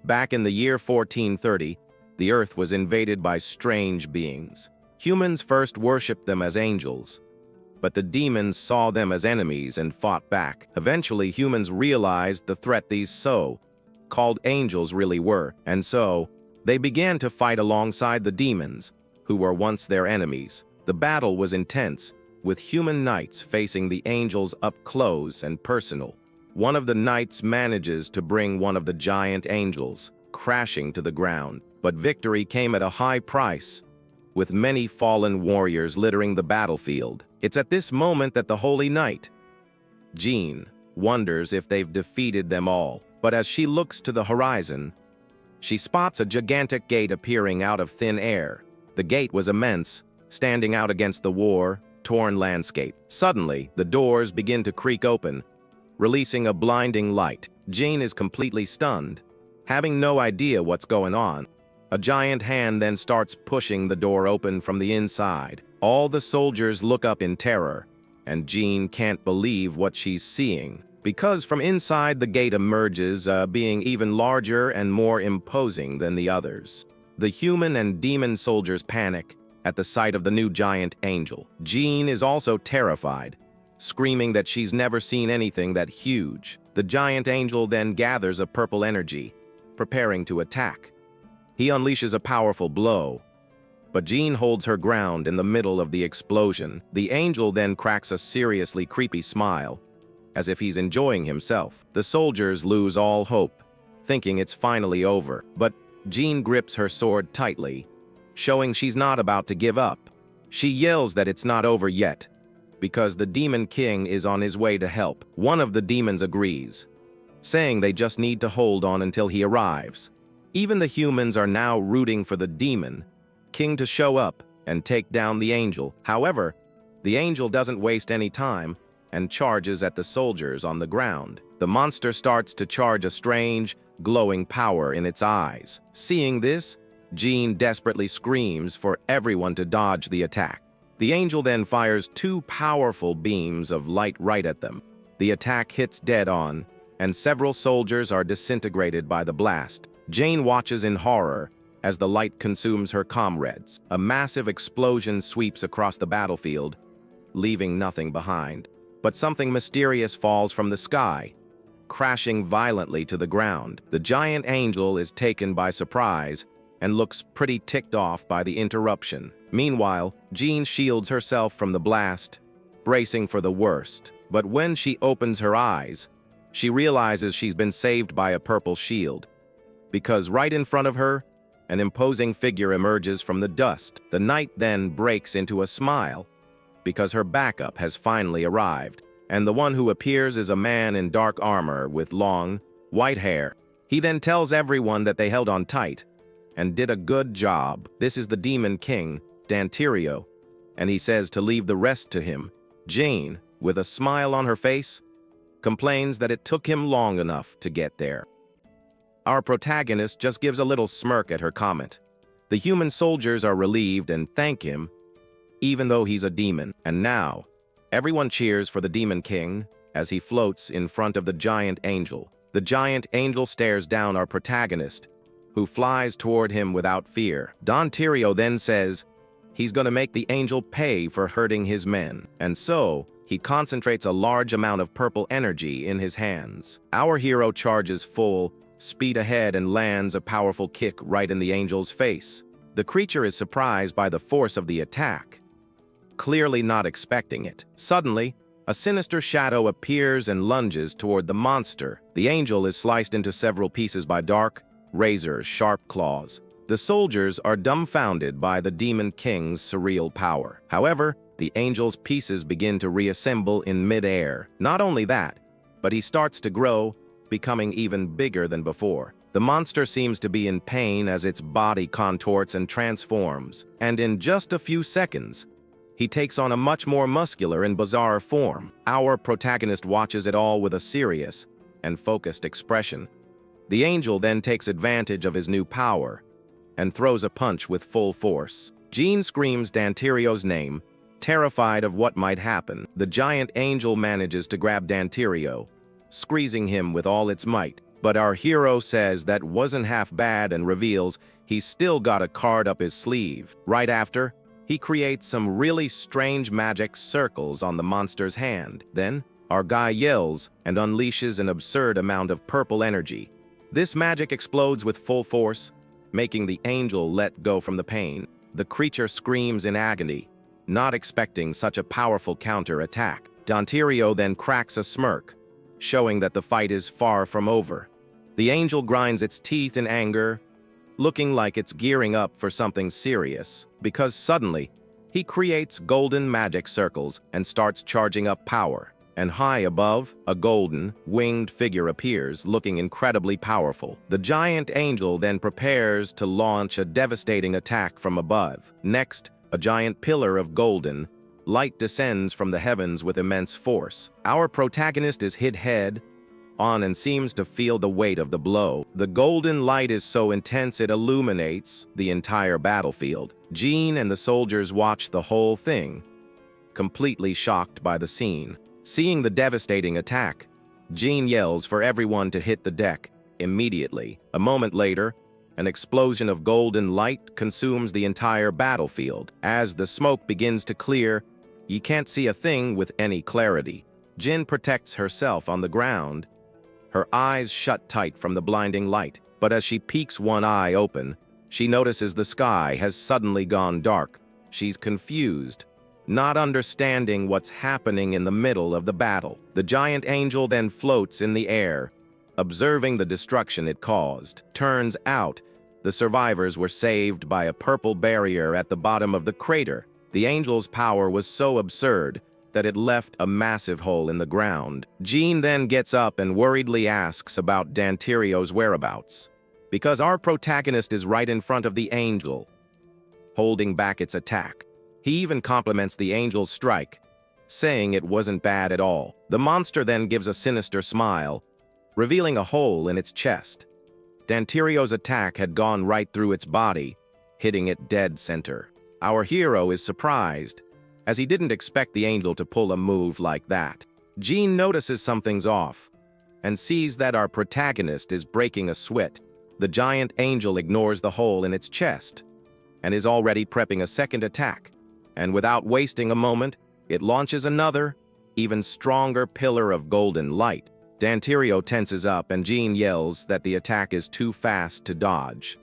Back in the year 1430, the Earth was invaded by strange beings. Humans first worshipped them as angels, but the demons saw them as enemies and fought back. Eventually, humans realized the threat these so-called angels really were, and so they began to fight alongside the demons, who were once their enemies. The battle was intense, with human knights facing the angels up close and personal. One of the knights manages to bring one of the giant angels crashing to the ground, but victory came at a high price, with many fallen warriors littering the battlefield. It's at this moment that the Holy Knight, Jean, wonders if they've defeated them all. But as she looks to the horizon, she spots a gigantic gate appearing out of thin air. The gate was immense, standing out against the war-torn landscape. Suddenly, the doors begin to creak open, releasing a blinding light. Jean is completely stunned, having no idea what's going on. A giant hand then starts pushing the door open from the inside. All the soldiers look up in terror, and Jean can't believe what she's seeing, because from inside the gate emerges a being even larger and more imposing than the others. The human and demon soldiers panic at the sight of the new giant angel. Jean is also terrified, screaming that she's never seen anything that huge. The giant angel then gathers a purple energy, preparing to attack. He unleashes a powerful blow, but Jean holds her ground in the middle of the explosion. The angel then cracks a seriously creepy smile, as if he's enjoying himself. The soldiers lose all hope, thinking it's finally over, but Jean grips her sword tightly, showing she's not about to give up. She yells that it's not over yet, because the Demon King is on his way to help. One of the demons agrees, saying they just need to hold on until he arrives. Even the humans are now rooting for the Demon King to show up and take down the angel. However, the angel doesn't waste any time and charges at the soldiers on the ground. The monster starts to charge a strange, glowing power in its eyes. Seeing this, Jean desperately screams for everyone to dodge the attack. The angel then fires two powerful beams of light right at them. The attack hits dead on, and several soldiers are disintegrated by the blast. Jane watches in horror as the light consumes her comrades. A massive explosion sweeps across the battlefield, leaving nothing behind. But something mysterious falls from the sky, crashing violently to the ground. The giant angel is taken by surprise and looks pretty ticked off by the interruption. Meanwhile, Jean shields herself from the blast, bracing for the worst. But when she opens her eyes, she realizes she's been saved by a purple shield, because right in front of her, an imposing figure emerges from the dust. The knight then breaks into a smile, because her backup has finally arrived, and the one who appears is a man in dark armor with long, white hair. He then tells everyone that they held on tight and did a good job. This is the Demon King, Dantirio, and he says to leave the rest to him. Jane, with a smile on her face, complains that it took him long enough to get there. Our protagonist just gives a little smirk at her comment. The human soldiers are relieved and thank him, even though he's a demon. And now, everyone cheers for the Demon King as he floats in front of the giant angel. The giant angel stares down our protagonist, who flies toward him without fear. Dantirio then says he's going to make the angel pay for hurting his men, and so he concentrates a large amount of purple energy in his hands. Our hero charges full speed ahead and lands a powerful kick right in the angel's face. The creature is surprised by the force of the attack, clearly not expecting it. Suddenly, a sinister shadow appears and lunges toward the monster. The angel is sliced into several pieces by dark, razor-sharp claws. The soldiers are dumbfounded by the Demon King's surreal power. However, the angel's pieces begin to reassemble in mid-air. Not only that, but he starts to grow, becoming even bigger than before. The monster seems to be in pain as its body contorts and transforms, and in just a few seconds, he takes on a much more muscular and bizarre form. Our protagonist watches it all with a serious and focused expression. The angel then takes advantage of his new power and throws a punch with full force. Jean screams Dantirio's name, terrified of what might happen. The giant angel manages to grab Dantirio, squeezing him with all its might. But our hero says that wasn't half bad and reveals he's still got a card up his sleeve. Right after, he creates some really strange magic circles on the monster's hand. Then, our guy yells and unleashes an absurd amount of purple energy. This magic explodes with full force, making the angel let go from the pain. The creature screams in agony, not expecting such a powerful counter-attack. Dantirio then cracks a smirk, showing that the fight is far from over. The angel grinds its teeth in anger, looking like it's gearing up for something serious, because suddenly, he creates golden magic circles and starts charging up power. And high above, a golden, winged figure appears, looking incredibly powerful. The giant angel then prepares to launch a devastating attack from above. Next, a giant pillar of golden light descends from the heavens with immense force. Our protagonist is hit head on and seems to feel the weight of the blow. The golden light is so intense it illuminates the entire battlefield. Jean and the soldiers watch the whole thing, completely shocked by the scene. Seeing the devastating attack, Jean yells for everyone to hit the deck immediately. A moment later, an explosion of golden light consumes the entire battlefield. As the smoke begins to clear, you can't see a thing with any clarity. Jin protects herself on the ground, her eyes shut tight from the blinding light. But as she peeks one eye open, she notices the sky has suddenly gone dark. She's confused, not understanding what's happening in the middle of the battle. The giant angel then floats in the air, observing the destruction it caused. Turns out, the survivors were saved by a purple barrier at the bottom of the crater. The angel's power was so absurd that it left a massive hole in the ground. Jean then gets up and worriedly asks about Dantirio's whereabouts, because our protagonist is right in front of the angel, holding back its attack. He even compliments the angel's strike, saying it wasn't bad at all. The monster then gives a sinister smile, revealing a hole in its chest. Dantirio's attack had gone right through its body, hitting it dead center. Our hero is surprised, as he didn't expect the angel to pull a move like that. Jean notices something's off, and sees that our protagonist is breaking a sweat. The giant angel ignores the hole in its chest, and is already prepping a second attack. And without wasting a moment, it launches another, even stronger pillar of golden light. Dantirio tenses up and Jean yells that the attack is too fast to dodge.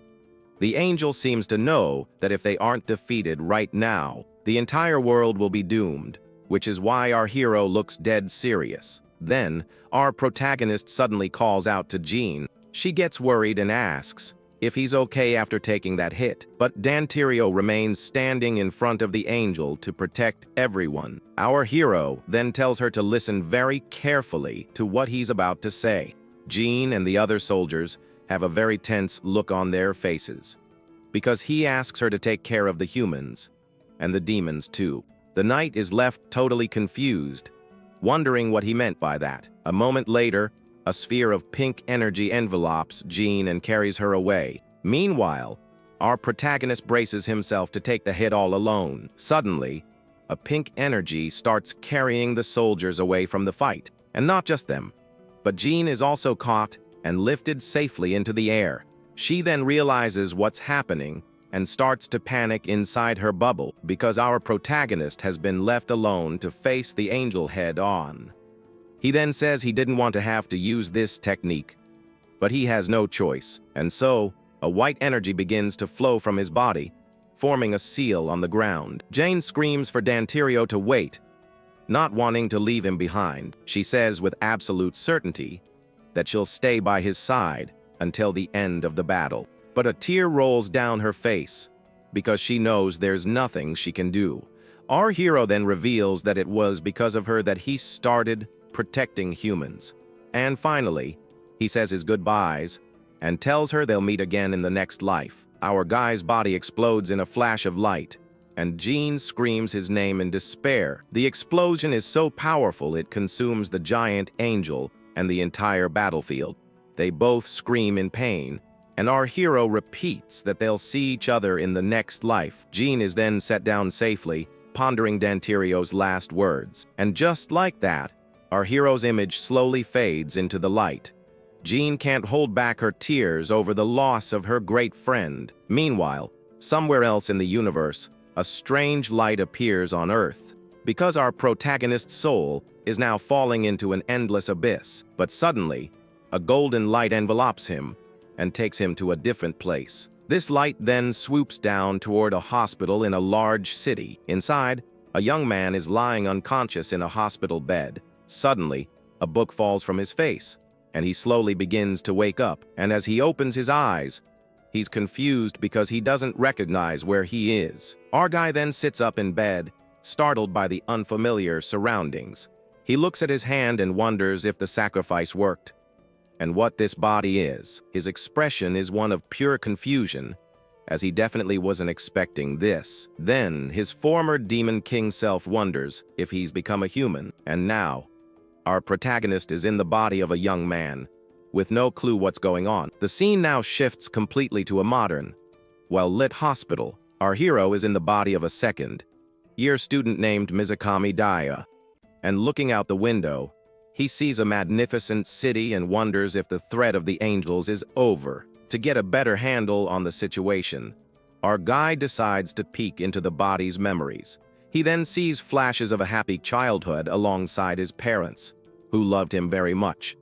The angel seems to know that if they aren't defeated right now, the entire world will be doomed, which is why our hero looks dead serious. Then, our protagonist suddenly calls out to Jean. She gets worried and asks if he's okay after taking that hit, but Dantirio remains standing in front of the angel to protect everyone. Our hero then tells her to listen very carefully to what he's about to say. Jean and the other soldiers have a very tense look on their faces, because he asks her to take care of the humans, and the demons too. The knight is left totally confused, wondering what he meant by that. A moment later, a sphere of pink energy envelopes Jean and carries her away. Meanwhile, our protagonist braces himself to take the hit all alone. Suddenly, a pink energy starts carrying the soldiers away from the fight. And not just them, but Jean is also caught and lifted safely into the air. She then realizes what's happening and starts to panic inside her bubble because our protagonist has been left alone to face the angel head-on. He then says he didn't want to have to use this technique, but he has no choice, and so a white energy begins to flow from his body, forming a seal on the ground. Jane screams for Dantirio to wait, not wanting to leave him behind. She says with absolute certainty that she'll stay by his side until the end of the battle. But a tear rolls down her face because she knows there's nothing she can do. Our hero then reveals that it was because of her that he started protecting humans. And finally, he says his goodbyes and tells her they'll meet again in the next life. Our guy's body explodes in a flash of light, and Jean screams his name in despair. The explosion is so powerful it consumes the giant angel and the entire battlefield. They both scream in pain, and our hero repeats that they'll see each other in the next life. Jean is then set down safely, pondering Dantirio's last words. And just like that, our hero's image slowly fades into the light, Jean can't hold back her tears over the loss of her great friend. Meanwhile, somewhere else in the universe, a strange light appears on Earth. Because our protagonist's soul is now falling into an endless abyss. But suddenly, a golden light envelopes him and takes him to a different place. This light then swoops down toward a hospital in a large city. Inside, a young man is lying unconscious in a hospital bed. Suddenly, a book falls from his face, and he slowly begins to wake up. And as he opens his eyes, he's confused because he doesn't recognize where he is. Our guy then sits up in bed, startled by the unfamiliar surroundings. He looks at his hand and wonders if the sacrifice worked, and what this body is. His expression is one of pure confusion, as he definitely wasn't expecting this. Then, his former Demon King self wonders if he's become a human, and now, our protagonist is in the body of a young man, with no clue what's going on. The scene now shifts completely to a modern, well-lit hospital. Our hero is in the body of a second-year student named Mizukami Daya, and looking out the window, he sees a magnificent city and wonders if the threat of the angels is over. To get a better handle on the situation, our guy decides to peek into the body's memories. He then sees flashes of a happy childhood alongside his parents, who loved him very much.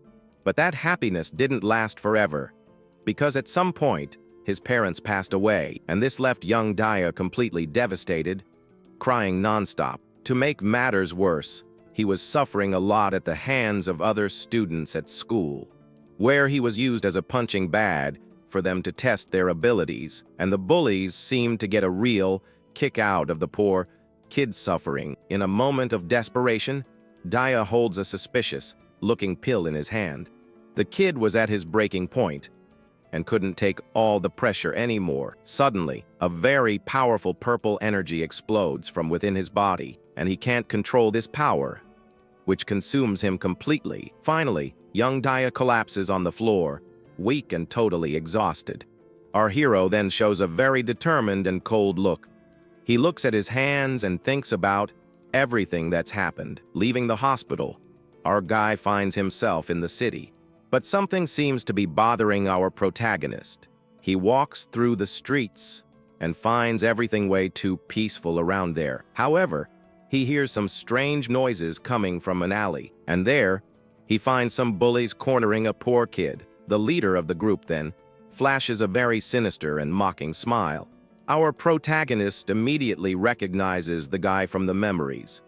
But that happiness didn't last forever, because at some point, his parents passed away, and this left young Daya completely devastated, crying nonstop. To make matters worse, he was suffering a lot at the hands of other students at school, where he was used as a punching bag for them to test their abilities, and the bullies seemed to get a real kick out of the poor kid's suffering. In a moment of desperation, Daya holds a suspicious-looking pill in his hand. The kid was at his breaking point and couldn't take all the pressure anymore. Suddenly, a very powerful purple energy explodes from within his body, and he can't control this power, which consumes him completely. Finally, young Daya collapses on the floor, weak and totally exhausted. Our hero then shows a very determined and cold look. He looks at his hands and thinks about everything that's happened. Leaving the hospital, our guy finds himself in the city. But something seems to be bothering our protagonist. He walks through the streets and finds everything way too peaceful around there. However, he hears some strange noises coming from an alley, and there, he finds some bullies cornering a poor kid. The leader of the group then flashes a very sinister and mocking smile. Our protagonist immediately recognizes the guy from the memories.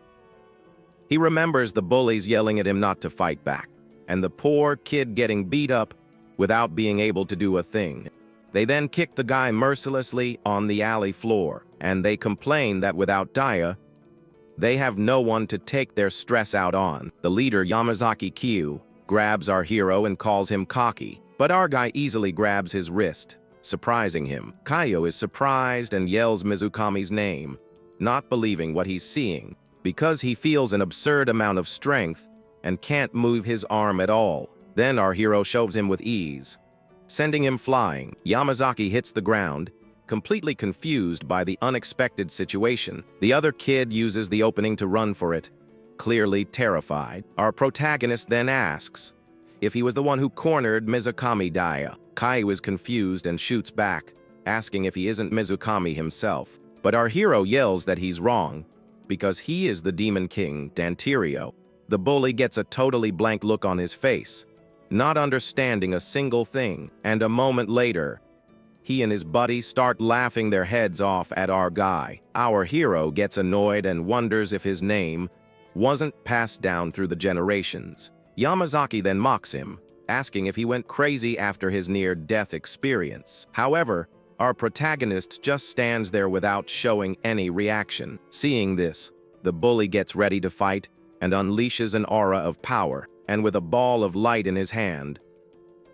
He remembers the bullies yelling at him not to fight back, and the poor kid getting beat up without being able to do a thing. They then kick the guy mercilessly on the alley floor, and they complain that without Daya, they have no one to take their stress out on. The leader, Yamazaki Kyu, grabs our hero and calls him cocky, but our guy easily grabs his wrist, surprising him. Kyu is surprised and yells Mizukami's name, not believing what he's seeing, because he feels an absurd amount of strength and can't move his arm at all. Then our hero shoves him with ease, sending him flying. Yamazaki hits the ground, completely confused by the unexpected situation. The other kid uses the opening to run for it, clearly terrified. Our protagonist then asks if he was the one who cornered Mizukami Daya. Kyu is confused and shoots back, asking if he isn't Mizukami himself. But our hero yells that he's wrong, because he is the Demon King, Dantirio. The bully gets a totally blank look on his face, not understanding a single thing, and a moment later, he and his buddy start laughing their heads off at our guy. Our hero gets annoyed and wonders if his name wasn't passed down through the generations. Yamazaki then mocks him, asking if he went crazy after his near-death experience. However, our protagonist just stands there without showing any reaction. Seeing this, the bully gets ready to fight and unleashes an aura of power, and with a ball of light in his hand,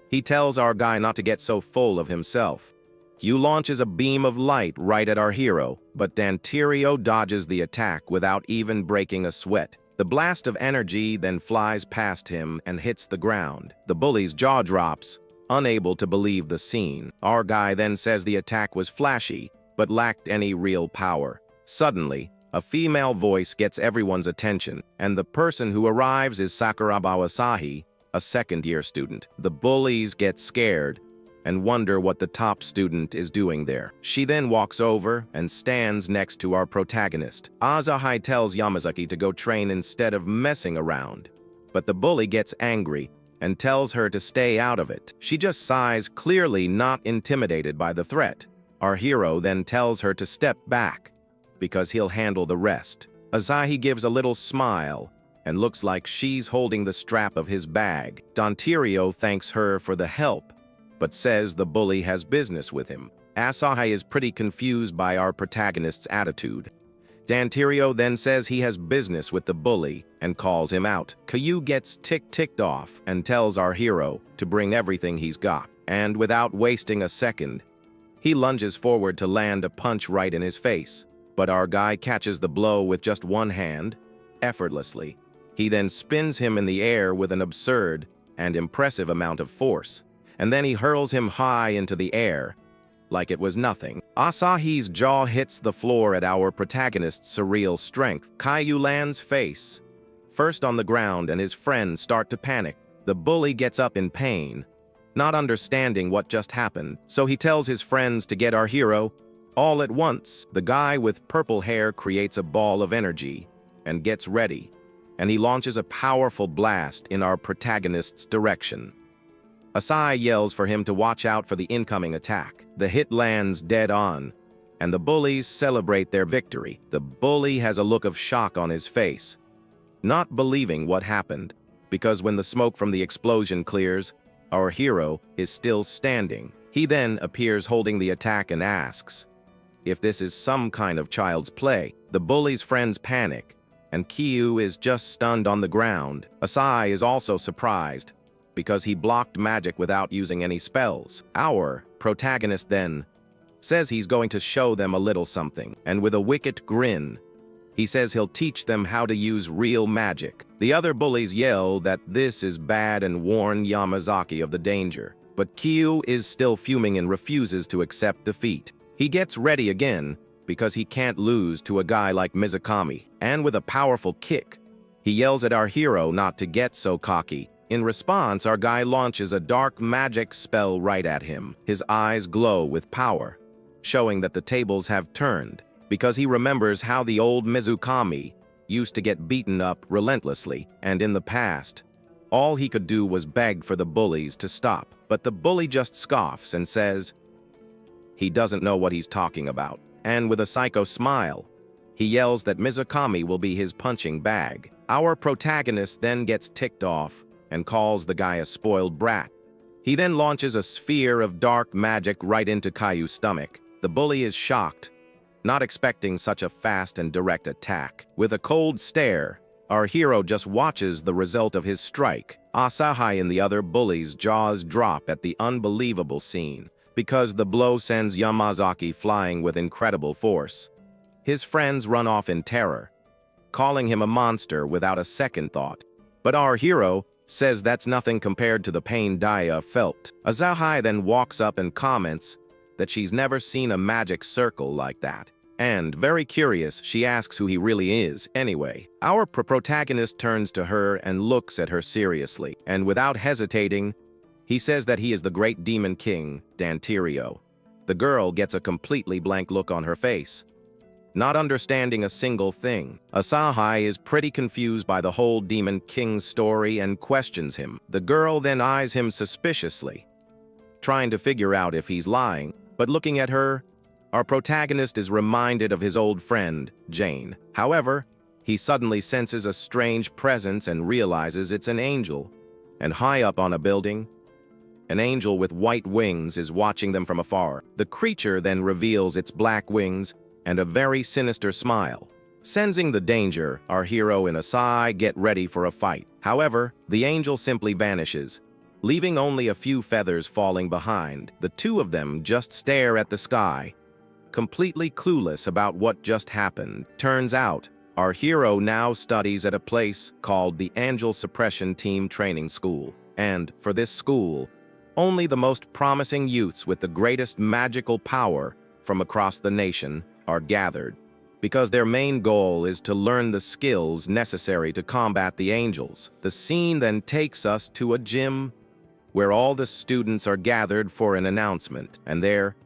he tells our guy not to get so full of himself. Q launches a beam of light right at our hero, but Dantirio dodges the attack without even breaking a sweat. The blast of energy then flies past him and hits the ground. The bully's jaw drops, unable to believe the scene. Our guy then says the attack was flashy, but lacked any real power. Suddenly, a female voice gets everyone's attention, and the person who arrives is Sakura Bawasahi, a second-year student. The bullies get scared and wonder what the top student is doing there. She then walks over and stands next to our protagonist. Asahai tells Yamazaki to go train instead of messing around, but the bully gets angry and tells her to stay out of it. She just sighs, clearly not intimidated by the threat. Our hero then tells her to step back because he'll handle the rest. Asahi gives a little smile and looks like she's holding the strap of his bag. Dantirio thanks her for the help, but says the bully has business with him. Asahi is pretty confused by our protagonist's attitude. Dantirio then says he has business with the bully and calls him out. Caillou gets ticked off and tells our hero to bring everything he's got. And without wasting a second, he lunges forward to land a punch right in his face. But our guy catches the blow with just one hand, effortlessly. He then spins him in the air with an absurd and impressive amount of force, and then he hurls him high into the air, like it was nothing. Asahi's jaw hits the floor at our protagonist's surreal strength. Caillou lands face first on the ground, and his friends start to panic. The bully gets up in pain, not understanding what just happened, so he tells his friends to get our hero. All at once, the guy with purple hair creates a ball of energy and gets ready, and he launches a powerful blast in our protagonist's direction. Asai yells for him to watch out for the incoming attack. The hit lands dead on, and the bullies celebrate their victory. The bully has a look of shock on his face, not believing what happened, because when the smoke from the explosion clears, our hero is still standing. He then appears holding the attack and asks if this is some kind of child's play. The bully's friends panic, and Caillou is just stunned on the ground. Asai is also surprised, because he blocked magic without using any spells. Our protagonist then says he's going to show them a little something, and with a wicked grin, he says he'll teach them how to use real magic. The other bullies yell that this is bad and warn Yamazaki of the danger, but Caillou is still fuming and refuses to accept defeat. He gets ready again because he can't lose to a guy like Mizukami, and with a powerful kick, he yells at our hero not to get so cocky. In response, our guy launches a dark magic spell right at him. His eyes glow with power, showing that the tables have turned, because he remembers how the old Mizukami used to get beaten up relentlessly, and in the past, all he could do was beg for the bullies to stop. But the bully just scoffs and says he doesn't know what he's talking about, and with a psycho smile, he yells that Mizukami will be his punching bag. Our protagonist then gets ticked off and calls the guy a spoiled brat. He then launches a sphere of dark magic right into Caillou's stomach. The bully is shocked, not expecting such a fast and direct attack. With a cold stare, our hero just watches the result of his strike. Asahai and the other bullies' jaws drop at the unbelievable scene, because the blow sends Yamazaki flying with incredible force. His friends run off in terror, calling him a monster without a second thought. But our hero says that's nothing compared to the pain Daya felt. Asahai then walks up and comments that she's never seen a magic circle like that. And, very curious, she asks who he really is anyway. Our protagonist turns to her and looks at her seriously, and without hesitating, he says that he is the great demon king, Dantirio. The girl gets a completely blank look on her face, not understanding a single thing. Asahai is pretty confused by the whole Demon King story and questions him. The girl then eyes him suspiciously, trying to figure out if he's lying. But looking at her, our protagonist is reminded of his old friend, Jane. However, he suddenly senses a strange presence and realizes it's an angel. And high up on a building, an angel with white wings is watching them from afar. The creature then reveals its black wings and a very sinister smile. Sensing the danger, our hero and Asai get ready for a fight. However, the angel simply vanishes, leaving only a few feathers falling behind. The two of them just stare at the sky, completely clueless about what just happened. Turns out, our hero now studies at a place called the Angel Suppression Team Training School. And for this school, only the most promising youths with the greatest magical power from across the nation are gathered, because their main goal is to learn the skills necessary to combat the angels. The scene then takes us to a gym where all the students are gathered for an announcement, and there,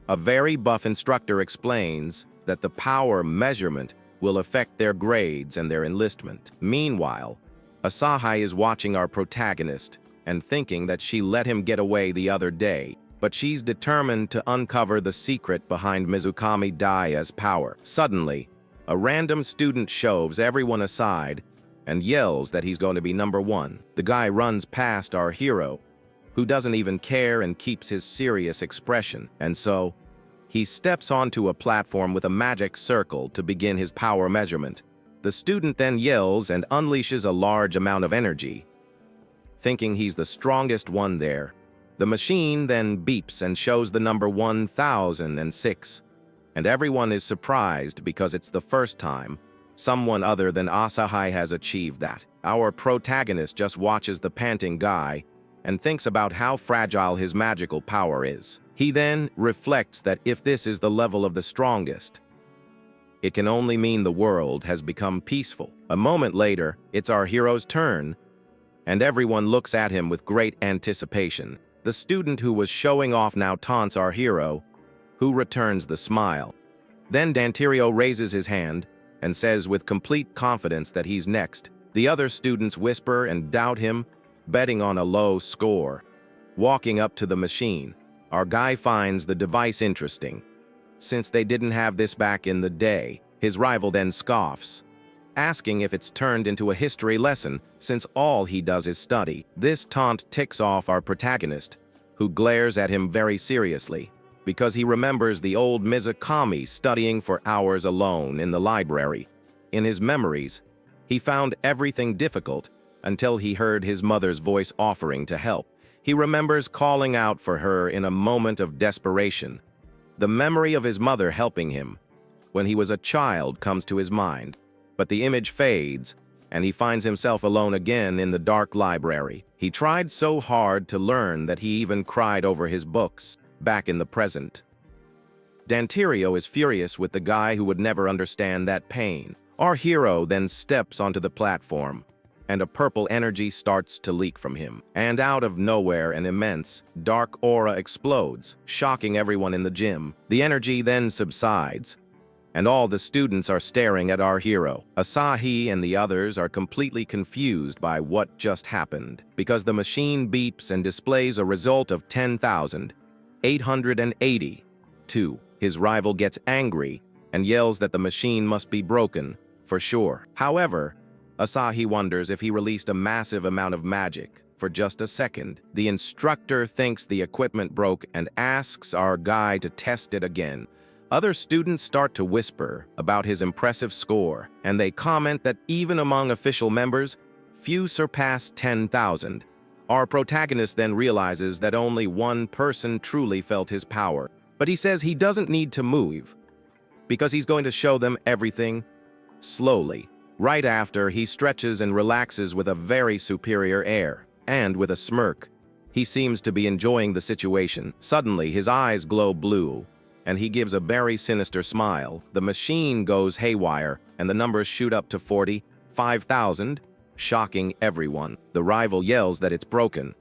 a very buff instructor explains that the power measurement will affect their grades and their enlistment. Meanwhile, Asahi is watching our protagonist and thinking that she let him get away the other day, but she's determined to uncover the secret behind Mizukami Daia's power. Suddenly, a random student shoves everyone aside and yells that he's going to be number one. The guy runs past our hero, who doesn't even care and keeps his serious expression, and so he steps onto a platform with a magic circle to begin his power measurement. The student then yells and unleashes a large amount of energy, thinking he's the strongest one there. The machine then beeps and shows the number 1006, and everyone is surprised because it's the first time someone other than Asahi has achieved that. Our protagonist just watches the panting guy and thinks about how fragile his magical power is. He then reflects that if this is the level of the strongest, it can only mean the world has become peaceful. A moment later, it's our hero's turn, and everyone looks at him with great anticipation. The student who was showing off now taunts our hero, who returns the smile. Then Dantirio raises his hand and says with complete confidence that he's next. The other students whisper and doubt him, betting on a low score. Walking up to the machine, our guy finds the device interesting. Since they didn't have this back in the day, his rival then scoffs, asking if it's turned into a history lesson since all he does is study. This taunt ticks off our protagonist, who glares at him very seriously, because he remembers the old Mizukami studying for hours alone in the library. In his memories, he found everything difficult until he heard his mother's voice offering to help. He remembers calling out for her in a moment of desperation. The memory of his mother helping him when he was a child comes to his mind, but the image fades, and he finds himself alone again in the dark library. He tried so hard to learn that he even cried over his books, back in the present. Dantirio is furious with the guy who would never understand that pain. Our hero then steps onto the platform, and a purple energy starts to leak from him. And out of nowhere, an immense, dark aura explodes, shocking everyone in the gym. The energy then subsides, and all the students are staring at our hero. Asahi and the others are completely confused by what just happened, because the machine beeps and displays a result of 10,882. His rival gets angry and yells that the machine must be broken, for sure. However, Asahi wonders if he released a massive amount of magic for just a second. The instructor thinks the equipment broke and asks our guy to test it again. Other students start to whisper about his impressive score, and they comment that even among official members, few surpass 10,000. Our protagonist then realizes that only one person truly felt his power, but he says he doesn't need to move, because he's going to show them everything slowly. Right after, he stretches and relaxes with a very superior air, and with a smirk. He seems to be enjoying the situation. Suddenly, his eyes glow blue, and he gives a very sinister smile. The machine goes haywire, and the numbers shoot up to 45,000, shocking everyone. The rival yells that it's broken,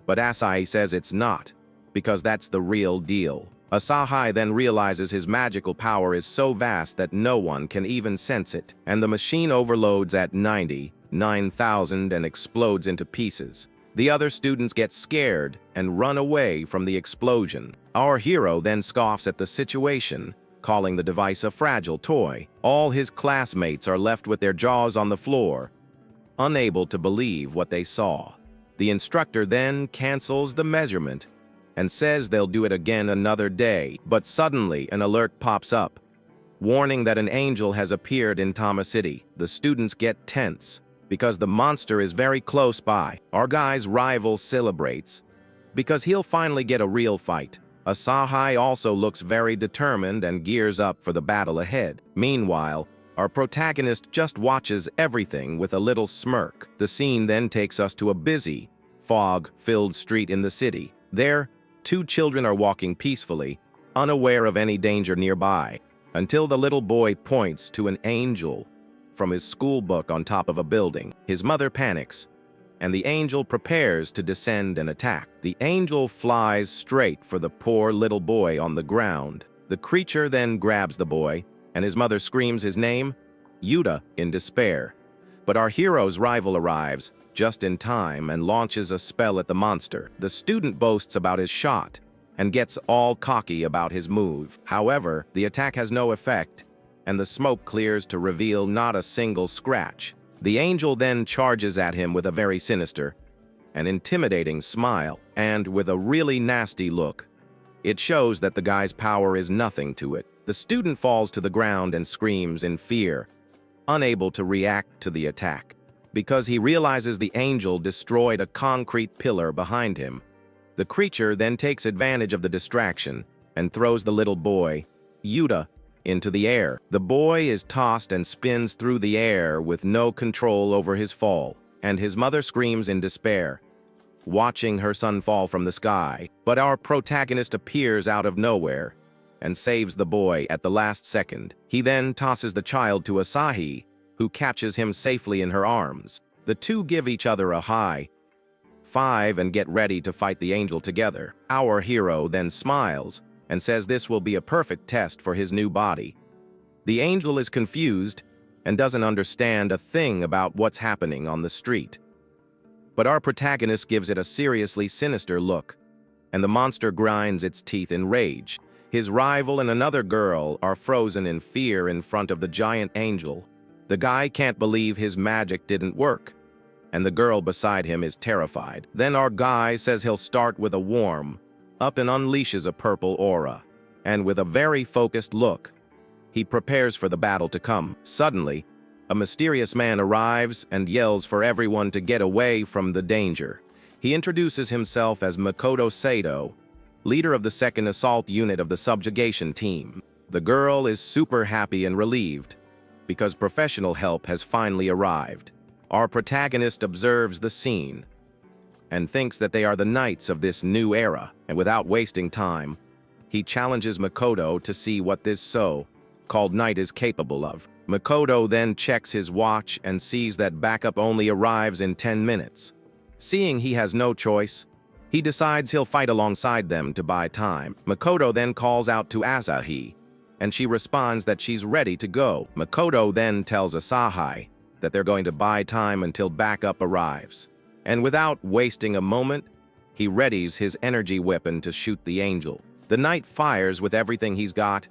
but Asahi says it's not, because that's the real deal. Asahi then realizes his magical power is so vast that no one can even sense it, and the machine overloads at 99,000 and explodes into pieces. The other students get scared and run away from the explosion. Our hero then scoffs at the situation, calling the device a fragile toy. All his classmates are left with their jaws on the floor, unable to believe what they saw. The instructor then cancels the measurement and says they'll do it again another day, but suddenly an alert pops up, warning that an angel has appeared in Tama City. The students get tense, because the monster is very close by. Our guy's rival celebrates, because he'll finally get a real fight. Asahi also looks very determined and gears up for the battle ahead. Meanwhile, our protagonist just watches everything with a little smirk. The scene then takes us to a busy, fog-filled street in the city. There, two children are walking peacefully, unaware of any danger nearby. until the little boy points to an angel from his school book on top of a building. His mother panics, and the angel prepares to descend and attack. The angel flies straight for the poor little boy on the ground. The creature then grabs the boy, and his mother screams his name, Yuta, in despair. But our hero's rival arrives just in time and launches a spell at the monster. The student boasts about his shot and gets all cocky about his move. However, the attack has no effect, and the smoke clears to reveal not a single scratch. The angel then charges at him with a very sinister and intimidating smile, and with a really nasty look. It shows that the guy's power is nothing to it. The student falls to the ground and screams in fear, unable to react to the attack, because he realizes the angel destroyed a concrete pillar behind him. The creature then takes advantage of the distraction and throws the little boy, Yuta, into the air. The boy is tossed and spins through the air with no control over his fall, and his mother screams in despair, watching her son fall from the sky. But our protagonist appears out of nowhere and saves the boy at the last second. He then tosses the child to Asahi, who catches him safely in her arms. The two give each other a high five and get ready to fight the angel together. Our hero then smiles and says this will be a perfect test for his new body. The angel is confused and doesn't understand a thing about what's happening on the street. But our protagonist gives it a seriously sinister look, and the monster grinds its teeth in rage. His rival and another girl are frozen in fear in front of the giant angel. The guy can't believe his magic didn't work, and the girl beside him is terrified. Then our guy says he'll start with a warm up and unleashes a purple aura, and with a very focused look, he prepares for the battle to come. Suddenly, a mysterious man arrives and yells for everyone to get away from the danger. He introduces himself as Makoto Sato, leader of the 2nd Assault Unit of the Subjugation team. The girl is super happy and relieved, because professional help has finally arrived. Our protagonist observes the scene and thinks that they are the knights of this new era, and without wasting time, he challenges Makoto to see what this so-called knight is capable of. Makoto then checks his watch and sees that backup only arrives in 10 minutes. Seeing he has no choice, he decides he'll fight alongside them to buy time. Makoto then calls out to Asahi, and she responds that she's ready to go. Makoto then tells Asahi that they're going to buy time until backup arrives. And without wasting a moment, he readies his energy weapon to shoot the angel. The knight fires with everything he's got,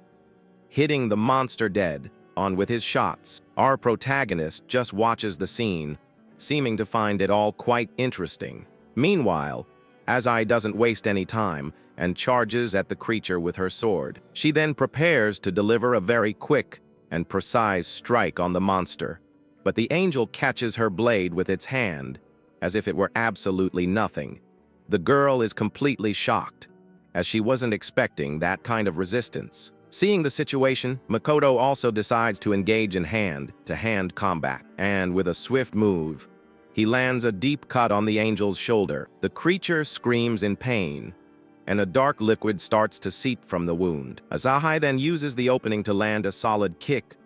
hitting the monster dead on with his shots. Our protagonist just watches the scene, seeming to find it all quite interesting. Meanwhile, Asahi doesn't waste any time and charges at the creature with her sword. She then prepares to deliver a very quick and precise strike on the monster, but the angel catches her blade with its hand, as if it were absolutely nothing. The girl is completely shocked, as she wasn't expecting that kind of resistance. Seeing the situation, Makoto also decides to engage in hand-to-hand combat, and with a swift move, he lands a deep cut on the angel's shoulder. The creature screams in pain, and a dark liquid starts to seep from the wound. Asahi then uses the opening to land a solid kick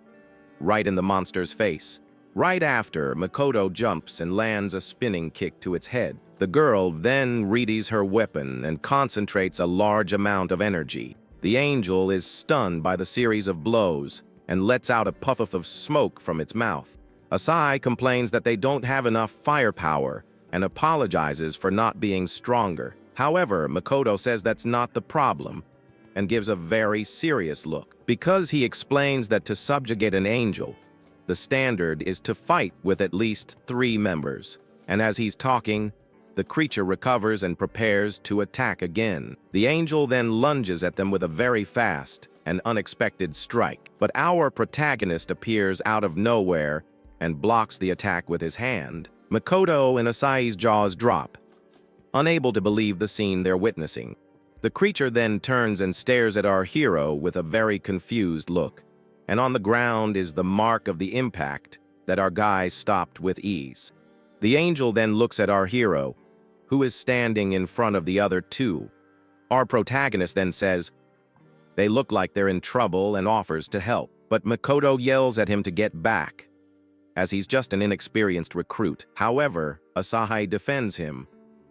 right in the monster's face. Right after, Makoto jumps and lands a spinning kick to its head. The girl then readies her weapon and concentrates a large amount of energy. The angel is stunned by the series of blows and lets out a puff of smoke from its mouth. Asahi complains that they don't have enough firepower and apologizes for not being stronger. However, Makoto says that's not the problem and gives a very serious look, because he explains that to subjugate an angel, the standard is to fight with at least 3 members. And as he's talking, the creature recovers and prepares to attack again. The angel then lunges at them with a very fast and unexpected strike. But our protagonist appears out of nowhere and blocks the attack with his hand. Makoto and Asahi's jaws drop, unable to believe the scene they're witnessing. The creature then turns and stares at our hero with a very confused look, and on the ground is the mark of the impact that our guy stopped with ease. The angel then looks at our hero, who is standing in front of the other 2. Our protagonist then says, They look like they're in trouble and offers to help, but Makoto yells at him to get back, as he's just an inexperienced recruit. However, Asahi defends him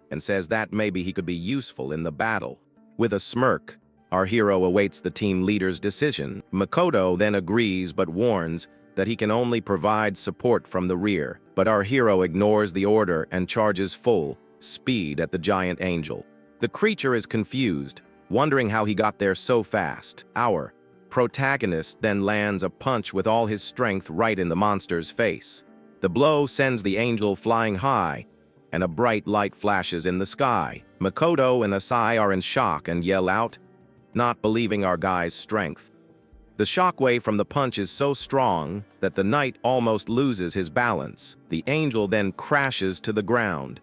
and says that maybe he could be useful in the battle. With a smirk, our hero awaits the team leader's decision. Makoto then agrees but warns that he can only provide support from the rear, but our hero ignores the order and charges full speed at the giant angel. The creature is confused, wondering how he got there so fast. Our protagonist then lands a punch with all his strength right in the monster's face. The blow sends the angel flying high, and a bright light flashes in the sky. Makoto and Asahi are in shock and yell out, not believing our guy's strength. The shockwave from the punch is so strong that the knight almost loses his balance. The angel then crashes to the ground,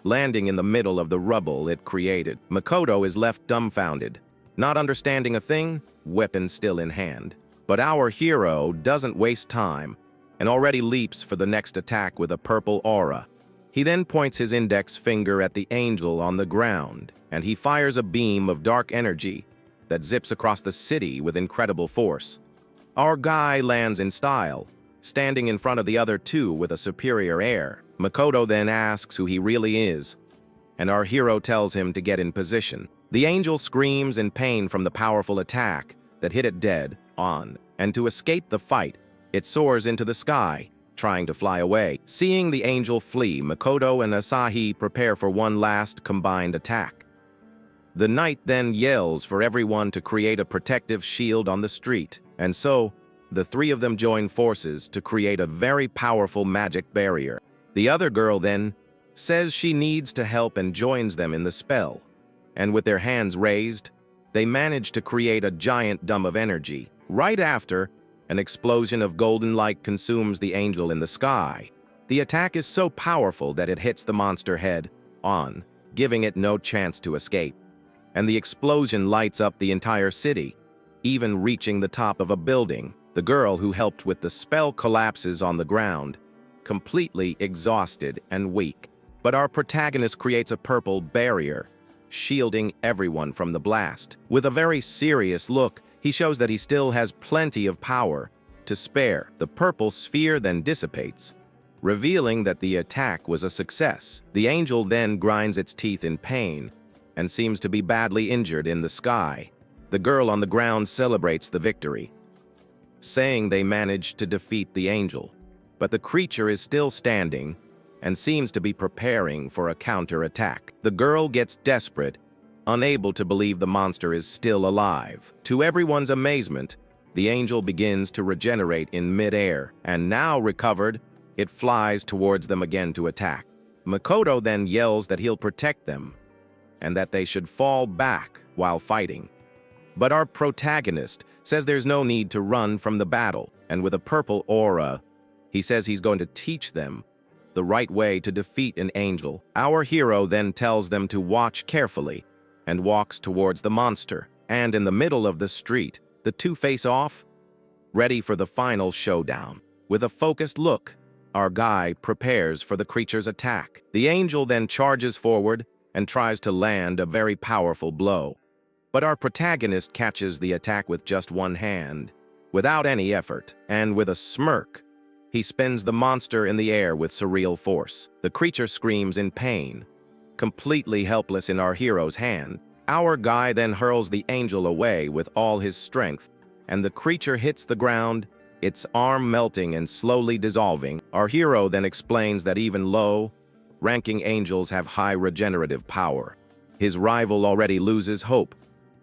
landing in the middle of the rubble it created. Makoto is left dumbfounded, not understanding a thing, weapon still in hand. But our hero doesn't waste time and already leaps for the next attack with a purple aura. He then points his index finger at the angel on the ground, and he fires a beam of dark energy that zips across the city with incredible force. Our guy lands in style, standing in front of the other two with a superior air. Makoto then asks who he really is, and our hero tells him to get in position. The angel screams in pain from the powerful attack that hit it dead on, and to escape the fight, it soars into the sky, trying to fly away. Seeing the angel flee, Makoto and Asahi prepare for one last combined attack. The knight then yells for everyone to create a protective shield on the street, and so the three of them join forces to create a very powerful magic barrier. The other girl then says she needs to help and joins them in the spell, and with their hands raised, they manage to create a giant dome of energy. Right after, an explosion of golden light consumes the angel in the sky. The attack is so powerful that it hits the monster head on, giving it no chance to escape. And the explosion lights up the entire city, even reaching the top of a building. The girl who helped with the spell collapses on the ground, completely exhausted and weak. But our protagonist creates a purple barrier, shielding everyone from the blast. With a very serious look, he shows that he still has plenty of power to spare. The purple sphere then dissipates, revealing that the attack was a success. The angel then grinds its teeth in pain and seems to be badly injured in the sky. The girl on the ground celebrates the victory, saying they managed to defeat the angel. But the creature is still standing and seems to be preparing for a counterattack. The girl gets desperate, unable to believe the monster is still alive. To everyone's amazement, the angel begins to regenerate in mid-air, and now recovered, it flies towards them again to attack. Makoto then yells that he'll protect them, and that they should fall back while fighting. But our protagonist says there's no need to run from the battle, and with a purple aura, he says he's going to teach them the right way to defeat an angel. Our hero then tells them to watch carefully and walks towards the monster. And in the middle of the street, the two face off, ready for the final showdown. With a focused look, our guy prepares for the creature's attack. The angel then charges forward and tries to land a very powerful blow. But our protagonist catches the attack with just one hand, without any effort, and with a smirk, he spins the monster in the air with surreal force. The creature screams in pain, completely helpless in our hero's hand. Our guy then hurls the angel away with all his strength, and the creature hits the ground, its arm melting and slowly dissolving. Our hero then explains that even low-ranking angels have high regenerative power. His rival already loses hope,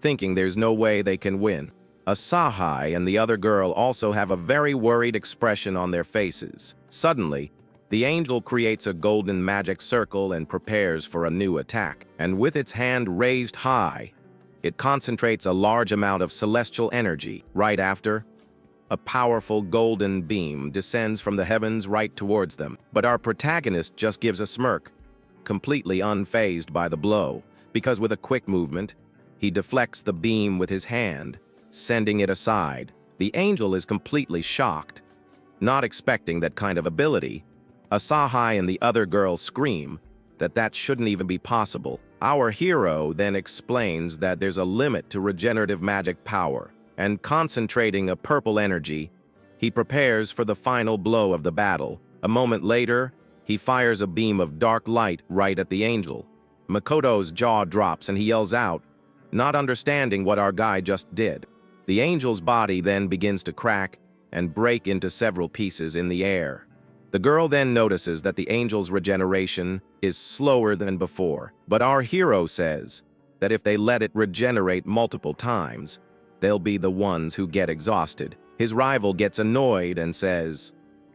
thinking there's no way they can win. Asahi and the other girl also have a very worried expression on their faces. Suddenly, the angel creates a golden magic circle and prepares for a new attack. And with its hand raised high, it concentrates a large amount of celestial energy. Right after, a powerful golden beam descends from the heavens right towards them. But our protagonist just gives a smirk, completely unfazed by the blow, because with a quick movement, he deflects the beam with his hand, sending it aside. The angel is completely shocked, not expecting that kind of ability. Asahi and the other girl scream that shouldn't even be possible. Our hero then explains that there's a limit to regenerative magic power, and concentrating a purple energy, he prepares for the final blow of the battle. A moment later, he fires a beam of dark light right at the angel. Makoto's jaw drops and he yells out, not understanding what our guy just did. The angel's body then begins to crack and break into several pieces in the air. The girl then notices that the angel's regeneration is slower than before, but our hero says that if they let it regenerate multiple times, they'll be the ones who get exhausted. His rival gets annoyed and says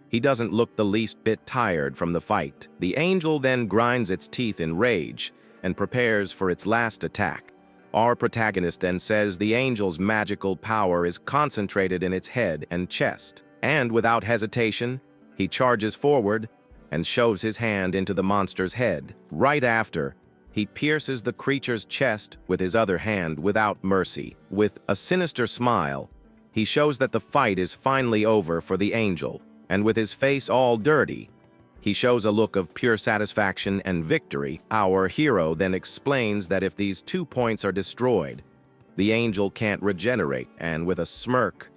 he doesn't look the least bit tired from the fight. The angel then grinds its teeth in rage and prepares for its last attack. Our protagonist then says the angel's magical power is concentrated in its head and chest, and without hesitation, he charges forward and shoves his hand into the monster's head. Right after, he pierces the creature's chest with his other hand without mercy. With a sinister smile, he shows that the fight is finally over for the angel, and with his face all dirty, he shows a look of pure satisfaction and victory. Our hero then explains that if these 2 points are destroyed, the angel can't regenerate, and with a smirk,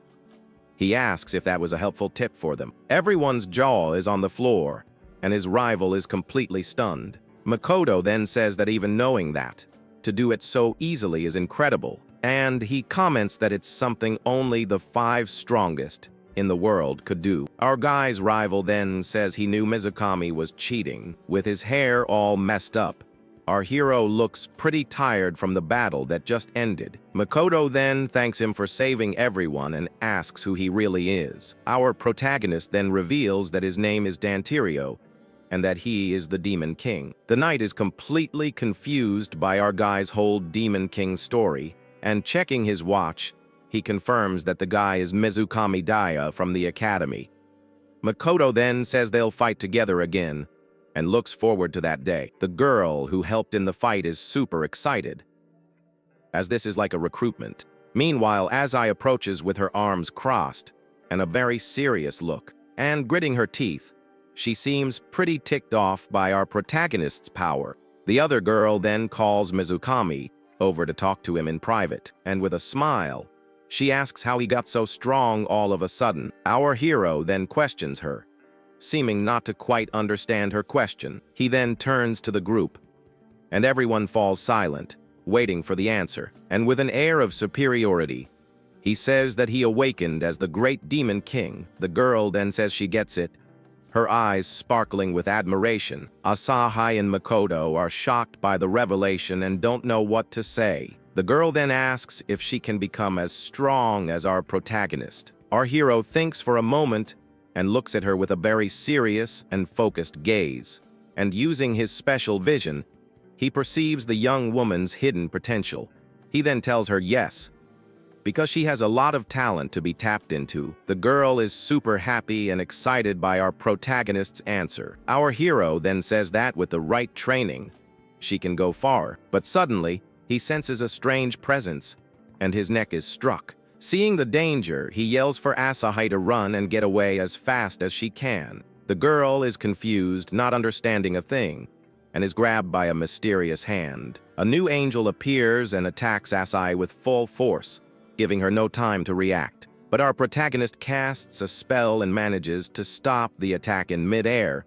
he asks if that was a helpful tip for them. Everyone's jaw is on the floor, and his rival is completely stunned. Makoto then says that even knowing that, to do it so easily is incredible, and he comments that it's something only the 5 strongest in the world could do. Our guy's rival then says he knew Mizukami was cheating. With his hair all messed up, our hero looks pretty tired from the battle that just ended. Makoto then thanks him for saving everyone and asks who he really is. Our protagonist then reveals that his name is Dantirio, and that he is the Demon King. The knight is completely confused by our guy's whole Demon King story, and checking his watch, he confirms that the guy is Mizukami Daya from the academy. Makoto then says they'll fight together again, and looks forward to that day. The girl who helped in the fight is super excited, as this is like a recruitment. Meanwhile, Azai approaches with her arms crossed and a very serious look, and gritting her teeth, she seems pretty ticked off by our protagonist's power. The other girl then calls Mizukami over to talk to him in private, and with a smile, she asks how he got so strong all of a sudden. Our hero then questions her, seeming not to quite understand her question. He then turns to the group, and everyone falls silent, waiting for the answer. And with an air of superiority, he says that he awakened as the great Demon King. The girl then says she gets it, her eyes sparkling with admiration. Asahi and Makoto are shocked by the revelation and don't know what to say. The girl then asks if she can become as strong as our protagonist. Our hero thinks for a moment and looks at her with a very serious and focused gaze. And using his special vision, he perceives the young woman's hidden potential. He then tells her yes, because she has a lot of talent to be tapped into. The girl is super happy and excited by our protagonist's answer. Our hero then says that with the right training, she can go far. But suddenly, he senses a strange presence, and his neck is struck. Seeing the danger, he yells for Asahi to run and get away as fast as she can. The girl is confused, not understanding a thing, and is grabbed by a mysterious hand. A new angel appears and attacks Asahi with full force, giving her no time to react. But our protagonist casts a spell and manages to stop the attack in mid-air,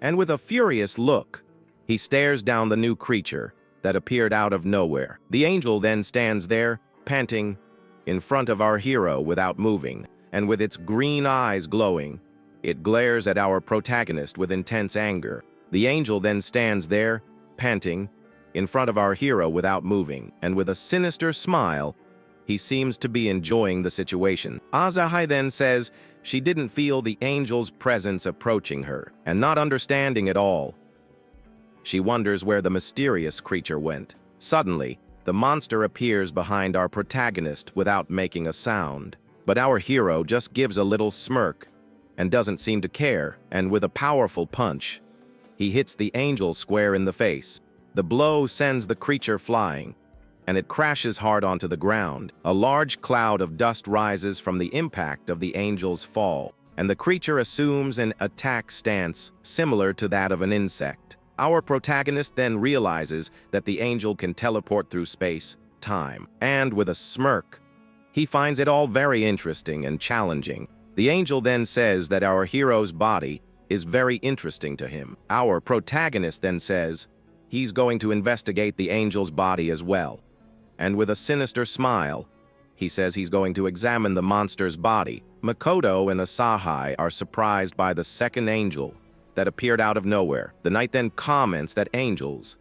and with a furious look, he stares down the new creature that appeared out of nowhere. The angel then stands there, panting, in front of our hero without moving, and with its green eyes glowing, it glares at our protagonist with intense anger. The angel then stands there, panting, in front of our hero without moving, and with a sinister smile, he seems to be enjoying the situation. Asahi then says she didn't feel the angel's presence approaching her, and not understanding it all, she wonders where the mysterious creature went. Suddenly, the monster appears behind our protagonist without making a sound. But our hero just gives a little smirk and doesn't seem to care, and with a powerful punch, he hits the angel square in the face. The blow sends the creature flying, and it crashes hard onto the ground. A large cloud of dust rises from the impact of the angel's fall, and the creature assumes an attack stance similar to that of an insect. Our protagonist then realizes that the angel can teleport through space, time, and with a smirk, he finds it all very interesting and challenging. The angel then says that our hero's body is very interesting to him. Our protagonist then says he's going to investigate the angel's body as well. And with a sinister smile, he says he's going to examine the monster's body. Makoto and Asahi are surprised by the second angel that appeared out of nowhere. The knight then comments that angels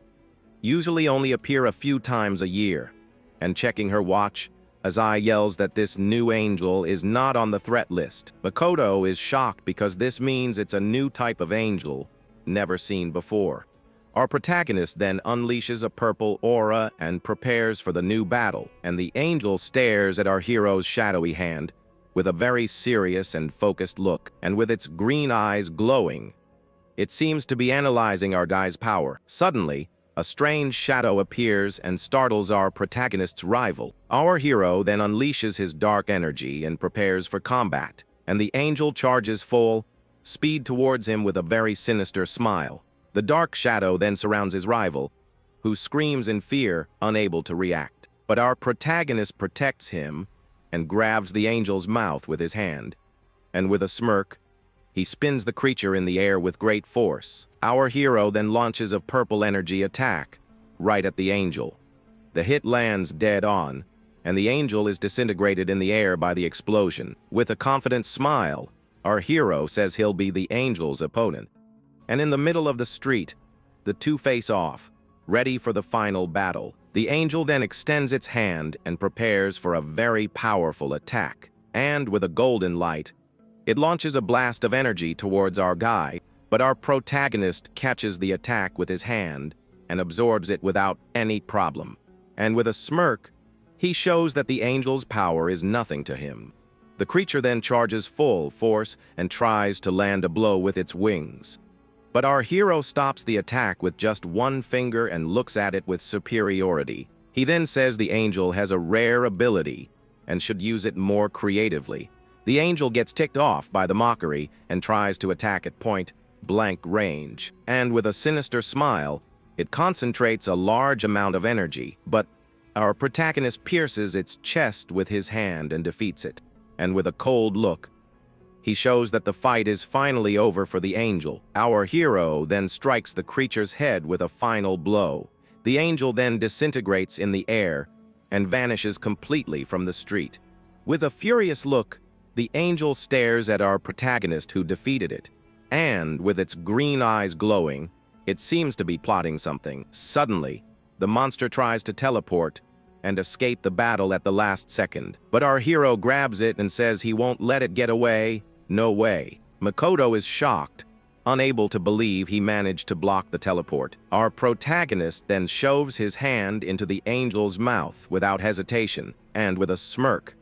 usually only appear a few times a year. And checking her watch, Azai yells that this new angel is not on the threat list. Makoto is shocked because this means it's a new type of angel, never seen before. Our protagonist then unleashes a purple aura and prepares for the new battle, and the angel stares at our hero's shadowy hand with a very serious and focused look, and with its green eyes glowing, it seems to be analyzing our guy's power. Suddenly, a strange shadow appears and startles our protagonist's rival. Our hero then unleashes his dark energy and prepares for combat, and the angel charges full speed towards him with a very sinister smile. The dark shadow then surrounds his rival, who screams in fear, unable to react. But our protagonist protects him and grabs the angel's mouth with his hand, and with a smirk, he spins the creature in the air with great force. Our hero then launches a purple energy attack right at the angel. The hit lands dead on, and the angel is disintegrated in the air by the explosion. With a confident smile, our hero says he'll be the angel's opponent. And in the middle of the street, the two face off, ready for the final battle. The angel then extends its hand and prepares for a very powerful attack. And with a golden light, it launches a blast of energy towards our guy, but our protagonist catches the attack with his hand and absorbs it without any problem. And with a smirk, he shows that the angel's power is nothing to him. The creature then charges full force and tries to land a blow with its wings. But our hero stops the attack with just one finger and looks at it with superiority. He then says the angel has a rare ability and should use it more creatively. The angel gets ticked off by the mockery and tries to attack at point-blank range. And with a sinister smile, it concentrates a large amount of energy, but our protagonist pierces its chest with his hand and defeats it. And with a cold look, he shows that the fight is finally over for the angel. Our hero then strikes the creature's head with a final blow. The angel then disintegrates in the air and vanishes completely from the street. With a furious look, the angel stares at our protagonist who defeated it, and with its green eyes glowing, it seems to be plotting something. Suddenly, the monster tries to teleport and escape the battle at the last second, but our hero grabs it and says he won't let it get away. No way. Makoto is shocked, unable to believe he managed to block the teleport. Our protagonist then shoves his hand into the angel's mouth without hesitation, and with a smirk,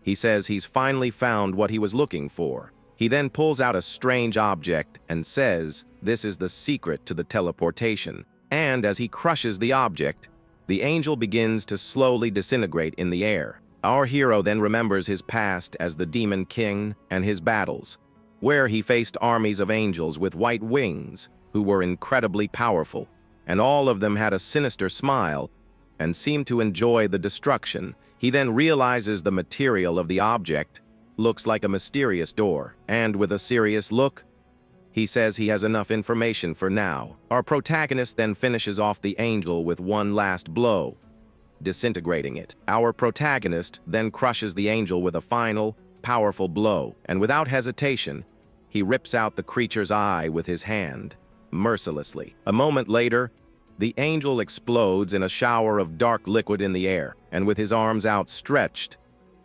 he says he's finally found what he was looking for. He then pulls out a strange object and says this is the secret to the teleportation. And as he crushes the object, the angel begins to slowly disintegrate in the air. Our hero then remembers his past as the Demon King and his battles, where he faced armies of angels with white wings who were incredibly powerful, and all of them had a sinister smile and seemed to enjoy the destruction. He then realizes the material of the object looks like a mysterious door, and with a serious look, he says he has enough information for now. Our protagonist then finishes off the angel with one last blow, disintegrating it. Our protagonist then crushes the angel with a final, powerful blow, and without hesitation, he rips out the creature's eye with his hand, mercilessly. A moment later, the angel explodes in a shower of dark liquid in the air, and with his arms outstretched,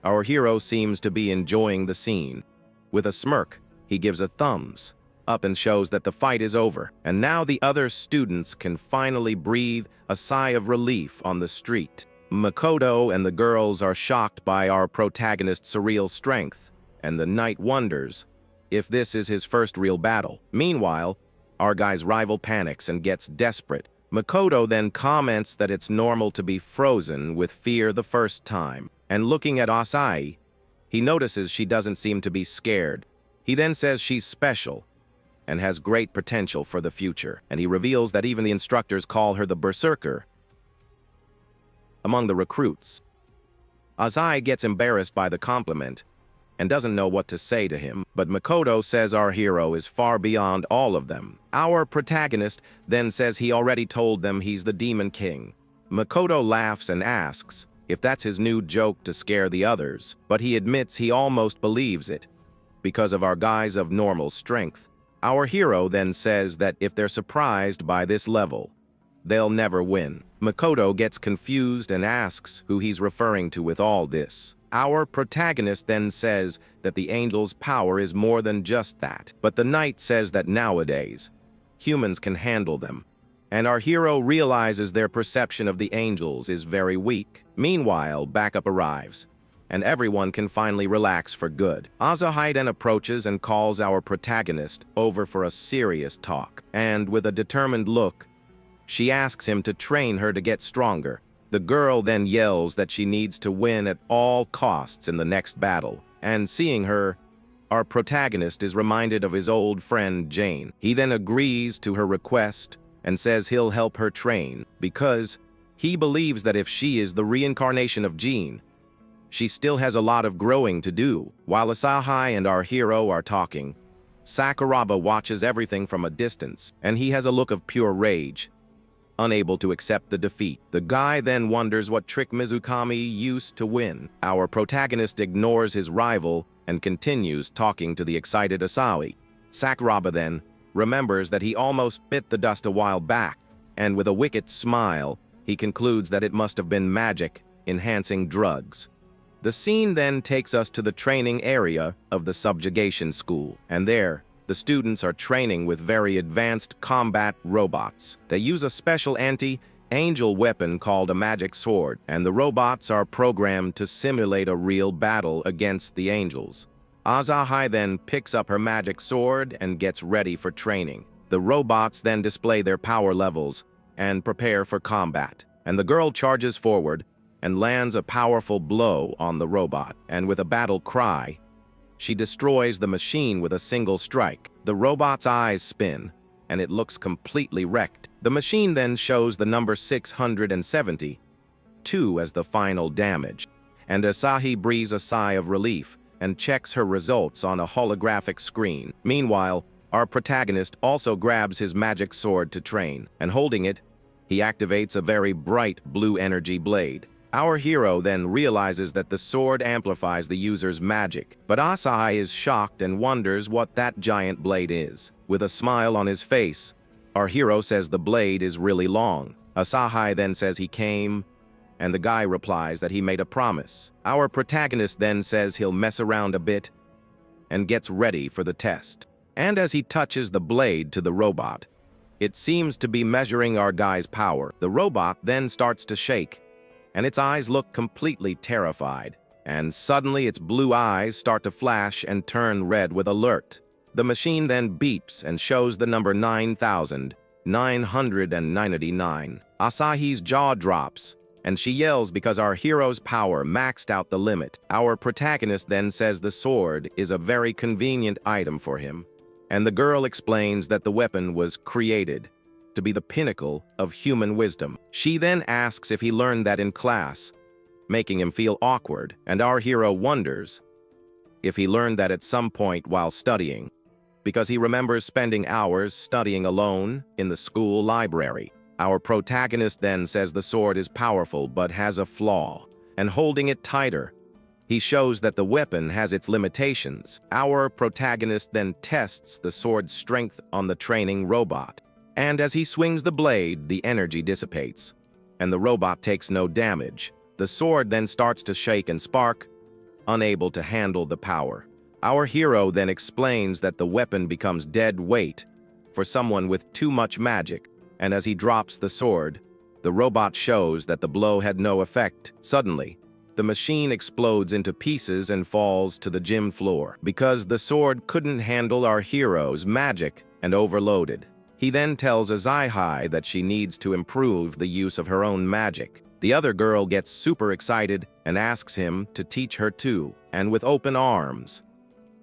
our hero seems to be enjoying the scene. With a smirk, he gives a thumbs up and shows that the fight is over, and now the other students can finally breathe a sigh of relief on the street. Makoto and the girls are shocked by our protagonist's surreal strength, and the knight wonders if this is his first real battle. Meanwhile, our guy's rival panics and gets desperate. Makoto then comments that it's normal to be frozen with fear the first time, and looking at Asai, he notices she doesn't seem to be scared. He then says she's special, and has great potential for the future. And he reveals that even the instructors call her the berserker among the recruits. Azai gets embarrassed by the compliment and doesn't know what to say to him, but Makoto says our hero is far beyond all of them. Our protagonist then says he already told them he's the Demon King. Makoto laughs and asks if that's his new joke to scare the others, but he admits he almost believes it because of our guys of normal strength. Our hero then says that if they're surprised by this level, they'll never win. Makoto gets confused and asks who he's referring to with all this. Our protagonist then says that the angel's power is more than just that, but the knight says that nowadays, humans can handle them, and our hero realizes their perception of the angels is very weak. Meanwhile, backup arrives, and everyone can finally relax for good. Azahai then approaches and calls our protagonist over for a serious talk, and with a determined look, she asks him to train her to get stronger. The girl then yells that she needs to win at all costs in the next battle, and seeing her, our protagonist is reminded of his old friend Jane. He then agrees to her request and says he'll help her train because he believes that if she is the reincarnation of Jean, she still has a lot of growing to do. While Asahai and our hero are talking, Sakuraba watches everything from a distance, and he has a look of pure rage, unable to accept the defeat. The guy then wonders what trick Mizukami used to win. Our protagonist ignores his rival and continues talking to the excited Asahi. Sakuraba then remembers that he almost bit the dust a while back, and with a wicked smile, he concludes that it must have been magic enhancing drugs. The scene then takes us to the training area of the Subjugation school, and there, the students are training with very advanced combat robots. They use a special anti-angel weapon called a magic sword, and the robots are programmed to simulate a real battle against the angels. Azahai then picks up her magic sword and gets ready for training. The robots then display their power levels and prepare for combat, and the girl charges forward and lands a powerful blow on the robot, and with a battle cry, she destroys the machine with a single strike. The robot's eyes spin, and it looks completely wrecked. The machine then shows the number 672 as the final damage, and Asahi breathes a sigh of relief and checks her results on a holographic screen. Meanwhile, our protagonist also grabs his magic sword to train, and holding it, he activates a very bright blue energy blade. Our hero then realizes that the sword amplifies the user's magic, but Asahi is shocked and wonders what that giant blade is. With a smile on his face, our hero says the blade is really long. Asahi then says he came, and the guy replies that he made a promise. Our protagonist then says he'll mess around a bit and gets ready for the test. And as he touches the blade to the robot, it seems to be measuring our guy's power. The robot then starts to shake, and its eyes look completely terrified, and suddenly its blue eyes start to flash and turn red with alert. The machine then beeps and shows the number 9,999. Asahi's jaw drops, and she yells because our hero's power maxed out the limit. Our protagonist then says the sword is a very convenient item for him, and the girl explains that the weapon was created to be the pinnacle of human wisdom. She then asks if he learned that in class, making him feel awkward, and our hero wonders if he learned that at some point while studying, because he remembers spending hours studying alone in the school library. Our protagonist then says the sword is powerful but has a flaw, and holding it tighter, he shows that the weapon has its limitations. Our protagonist then tests the sword's strength on the training robot, and as he swings the blade, the energy dissipates, and the robot takes no damage. The sword then starts to shake and spark, unable to handle the power. Our hero then explains that the weapon becomes dead weight for someone with too much magic, and as he drops the sword, the robot shows that the blow had no effect. Suddenly, the machine explodes into pieces and falls to the gym floor because the sword couldn't handle our hero's magic and overloaded. He then tells Azahai that she needs to improve the use of her own magic. The other girl gets super excited and asks him to teach her too, and with open arms,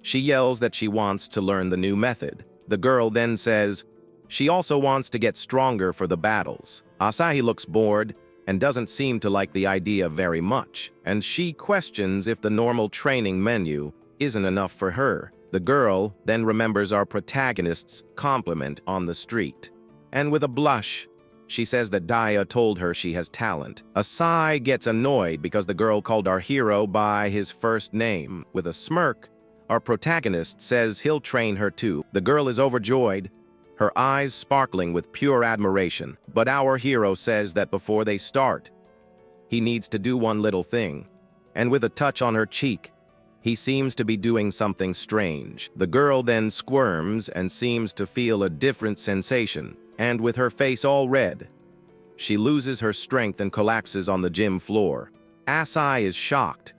she yells that she wants to learn the new method. The girl then says she also wants to get stronger for the battles. Asahi looks bored and doesn't seem to like the idea very much, and she questions if the normal training menu isn't enough for her. The girl then remembers our protagonist's compliment on the street, and with a blush, she says that Daya told her she has talent. Asahi gets annoyed because the girl called our hero by his first name. With a smirk, our protagonist says he'll train her too. The girl is overjoyed, her eyes sparkling with pure admiration. But our hero says that before they start, he needs to do one little thing. And with a touch on her cheek, he seems to be doing something strange. The girl then squirms and seems to feel a different sensation. And with her face all red, she loses her strength and collapses on the gym floor. Asahi is shocked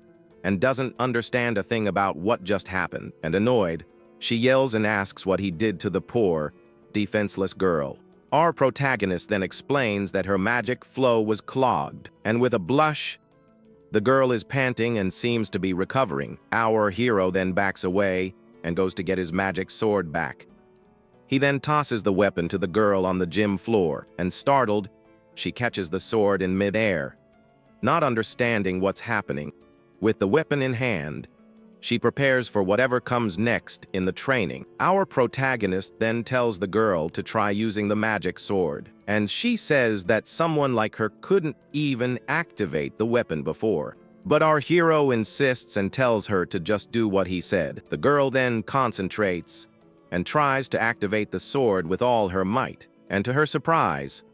and doesn't understand a thing about what just happened, and annoyed, she yells and asks what he did to the poor, defenseless girl. Our protagonist then explains that her magic flow was clogged, and with a blush, the girl is panting and seems to be recovering. Our hero then backs away and goes to get his magic sword back. He then tosses the weapon to the girl on the gym floor, and startled, she catches the sword in mid-air. Not understanding what's happening, with the weapon in hand, she prepares for whatever comes next in the training. Our protagonist then tells the girl to try using the magic sword, and she says that someone like her couldn't even activate the weapon before. But our hero insists and tells her to just do what he said. The girl then concentrates and tries to activate the sword with all her might, and to her surprise,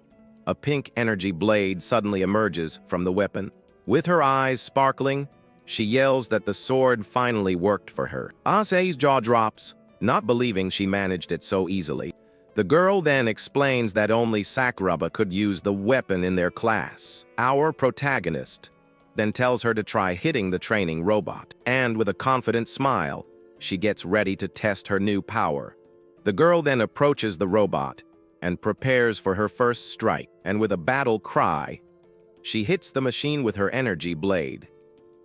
a pink energy blade suddenly emerges from the weapon. With her eyes sparkling, she yells that the sword finally worked for her. Asahi's jaw drops, not believing she managed it so easily. The girl then explains that only Sakuraba could use the weapon in their class. Our protagonist then tells her to try hitting the training robot, and with a confident smile, she gets ready to test her new power. The girl then approaches the robot and prepares for her first strike, and with a battle cry, she hits the machine with her energy blade.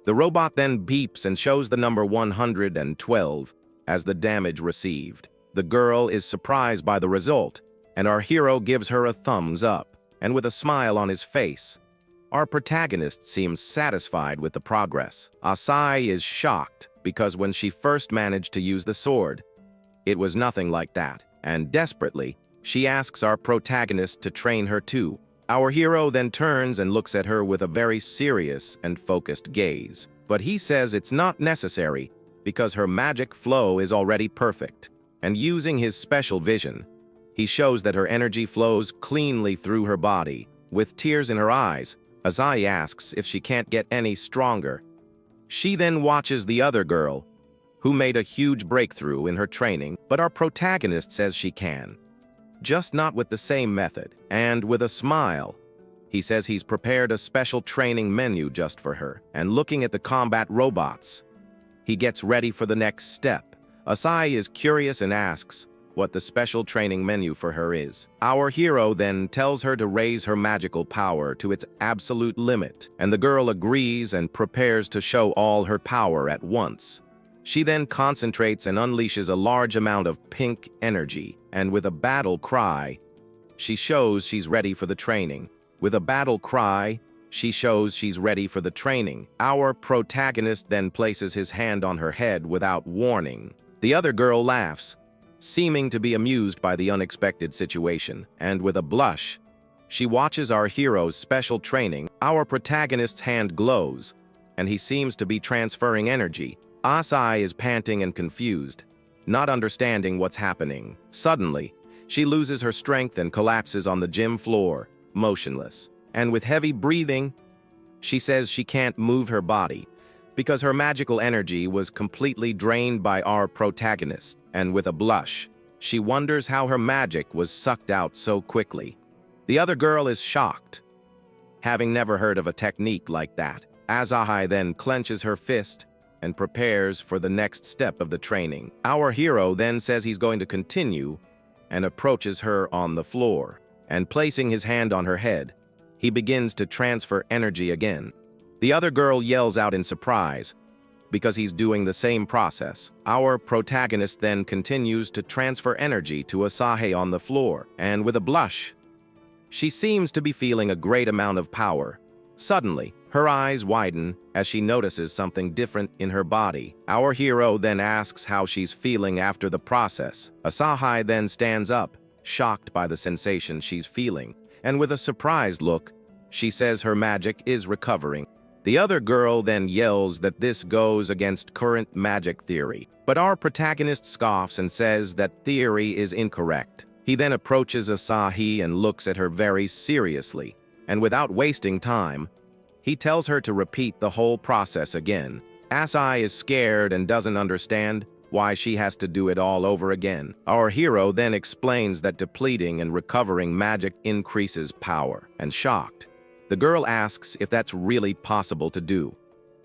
The robot then beeps and shows the number 112 as the damage received. The girl is surprised by the result, and our hero gives her a thumbs up, and with a smile on his face, our protagonist seems satisfied with the progress. Asahi is shocked because when she first managed to use the sword, it was nothing like that, and desperately, she asks our protagonist to train her too. Our hero then turns and looks at her with a very serious and focused gaze, but he says it's not necessary because her magic flow is already perfect, and using his special vision, he shows that her energy flows cleanly through her body. With tears in her eyes, Asahi asks if she can't get any stronger. She then watches the other girl, who made a huge breakthrough in her training, but our protagonist says she can, just not with the same method. And with a smile, he says he's prepared a special training menu just for her. And looking at the combat robots, he gets ready for the next step. Asahi is curious and asks what the special training menu for her is. Our hero then tells her to raise her magical power to its absolute limit, and the girl agrees and prepares to show all her power at once. She then concentrates and unleashes a large amount of pink energy, and with a battle cry, she shows she's ready for the training. With a battle cry, she shows she's ready for the training. Our protagonist then places his hand on her head without warning. The other girl laughs, seeming to be amused by the unexpected situation, and with a blush, she watches our hero's special training. Our protagonist's hand glows, and he seems to be transferring energy. Asahi is panting and confused, not understanding what's happening. Suddenly, she loses her strength and collapses on the gym floor, motionless. And with heavy breathing, she says she can't move her body because her magical energy was completely drained by our protagonist. And with a blush, she wonders how her magic was sucked out so quickly. The other girl is shocked, having never heard of a technique like that. Asahi then clenches her fist and prepares for the next step of the training. Our hero then says he's going to continue and approaches her on the floor, and placing his hand on her head, he begins to transfer energy again. The other girl yells out in surprise, because he's doing the same process. Our protagonist then continues to transfer energy to Asahi on the floor, and with a blush, she seems to be feeling a great amount of power. Suddenly, her eyes widen as she notices something different in her body. Our hero then asks how she's feeling after the process. Asahi then stands up, shocked by the sensation she's feeling, and with a surprised look, she says her magic is recovering. The other girl then yells that this goes against current magic theory, but our protagonist scoffs and says that theory is incorrect. He then approaches Asahi and looks at her very seriously, and without wasting time, he tells her to repeat the whole process again. Asahi is scared and doesn't understand why she has to do it all over again. Our hero then explains that depleting and recovering magic increases power, and shocked, the girl asks if that's really possible to do.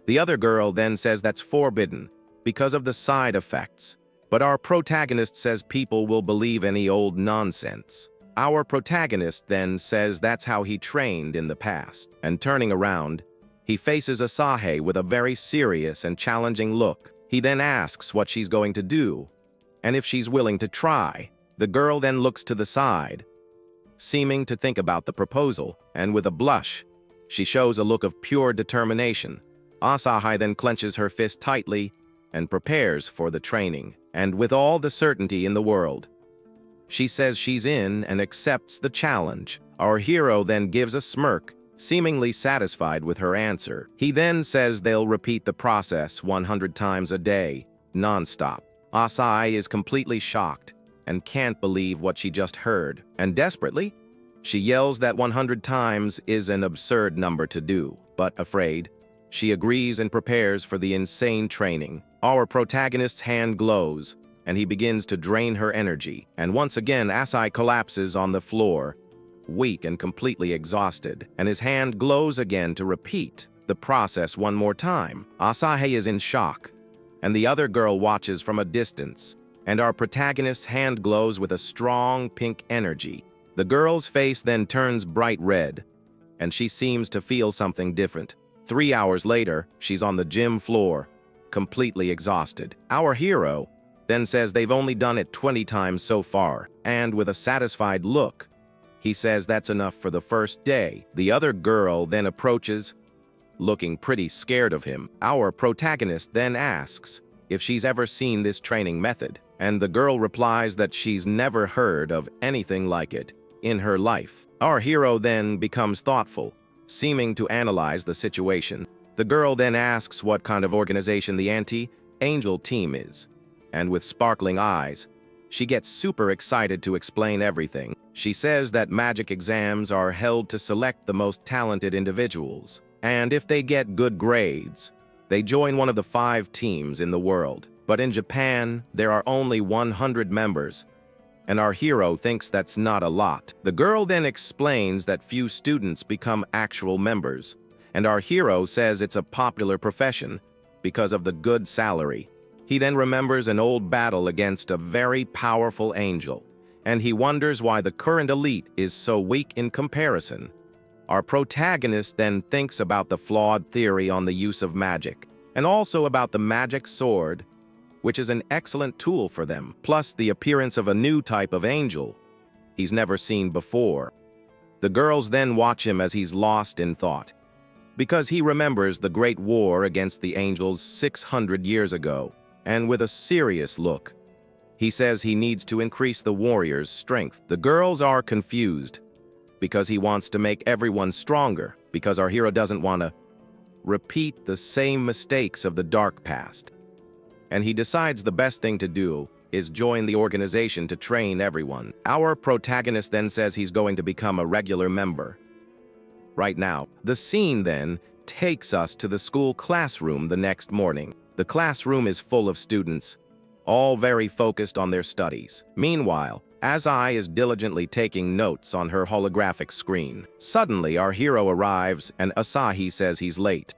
The other girl then says that's forbidden because of the side effects, but our protagonist says people will believe any old nonsense. Our protagonist then says that's how he trained in the past, and turning around, he faces Asahi with a very serious and challenging look. He then asks what she's going to do, and if she's willing to try. The girl then looks to the side, seeming to think about the proposal, and with a blush, she shows a look of pure determination. Asahi then clenches her fist tightly and prepares for the training, and with all the certainty in the world, she says she's in and accepts the challenge. Our hero then gives a smirk, seemingly satisfied with her answer. He then says they'll repeat the process 100 times a day, non-stop. Asahi is completely shocked and can't believe what she just heard, and desperately, she yells that 100 times is an absurd number to do, but afraid, she agrees and prepares for the insane training. Our protagonist's hand glows, and he begins to drain her energy, and once again Asahi collapses on the floor, weak and completely exhausted, and his hand glows again to repeat the process one more time. Asahi is in shock, and the other girl watches from a distance, and our protagonist's hand glows with a strong pink energy. The girl's face then turns bright red, and she seems to feel something different. 3 hours later, she's on the gym floor, completely exhausted. Our hero then says they've only done it 20 times so far, and with a satisfied look, he says that's enough for the first day. The other girl then approaches, looking pretty scared of him. Our protagonist then asks if she's ever seen this training method, and the girl replies that she's never heard of anything like it in her life. Our hero then becomes thoughtful, seeming to analyze the situation. The girl then asks what kind of organization the anti-angel team is, and with sparkling eyes, she gets super excited to explain everything. She says that magic exams are held to select the most talented individuals, and if they get good grades, they join one of the 5 teams in the world. But in Japan, there are only 100 members, and our hero thinks that's not a lot. The girl then explains that few students become actual members, and our hero says it's a popular profession because of the good salary. He then remembers an old battle against a very powerful angel, and he wonders why the current elite is so weak in comparison. Our protagonist then thinks about the flawed theory on the use of magic, and also about the magic sword, which is an excellent tool for them, plus the appearance of a new type of angel he's never seen before. The girls then watch him as he's lost in thought, because he remembers the great war against the angels 600 years ago, and with a serious look, he says he needs to increase the warrior's strength. The girls are confused, because he wants to make everyone stronger, because our hero doesn't want to repeat the same mistakes of the dark past. And he decides the best thing to do is join the organization to train everyone. Our protagonist then says he's going to become a regular member. Right now, the scene then takes us to the school classroom the next morning. The classroom is full of students, all very focused on their studies. Meanwhile, Asahi is diligently taking notes on her holographic screen. Suddenly, our hero arrives and Asahi says he's late.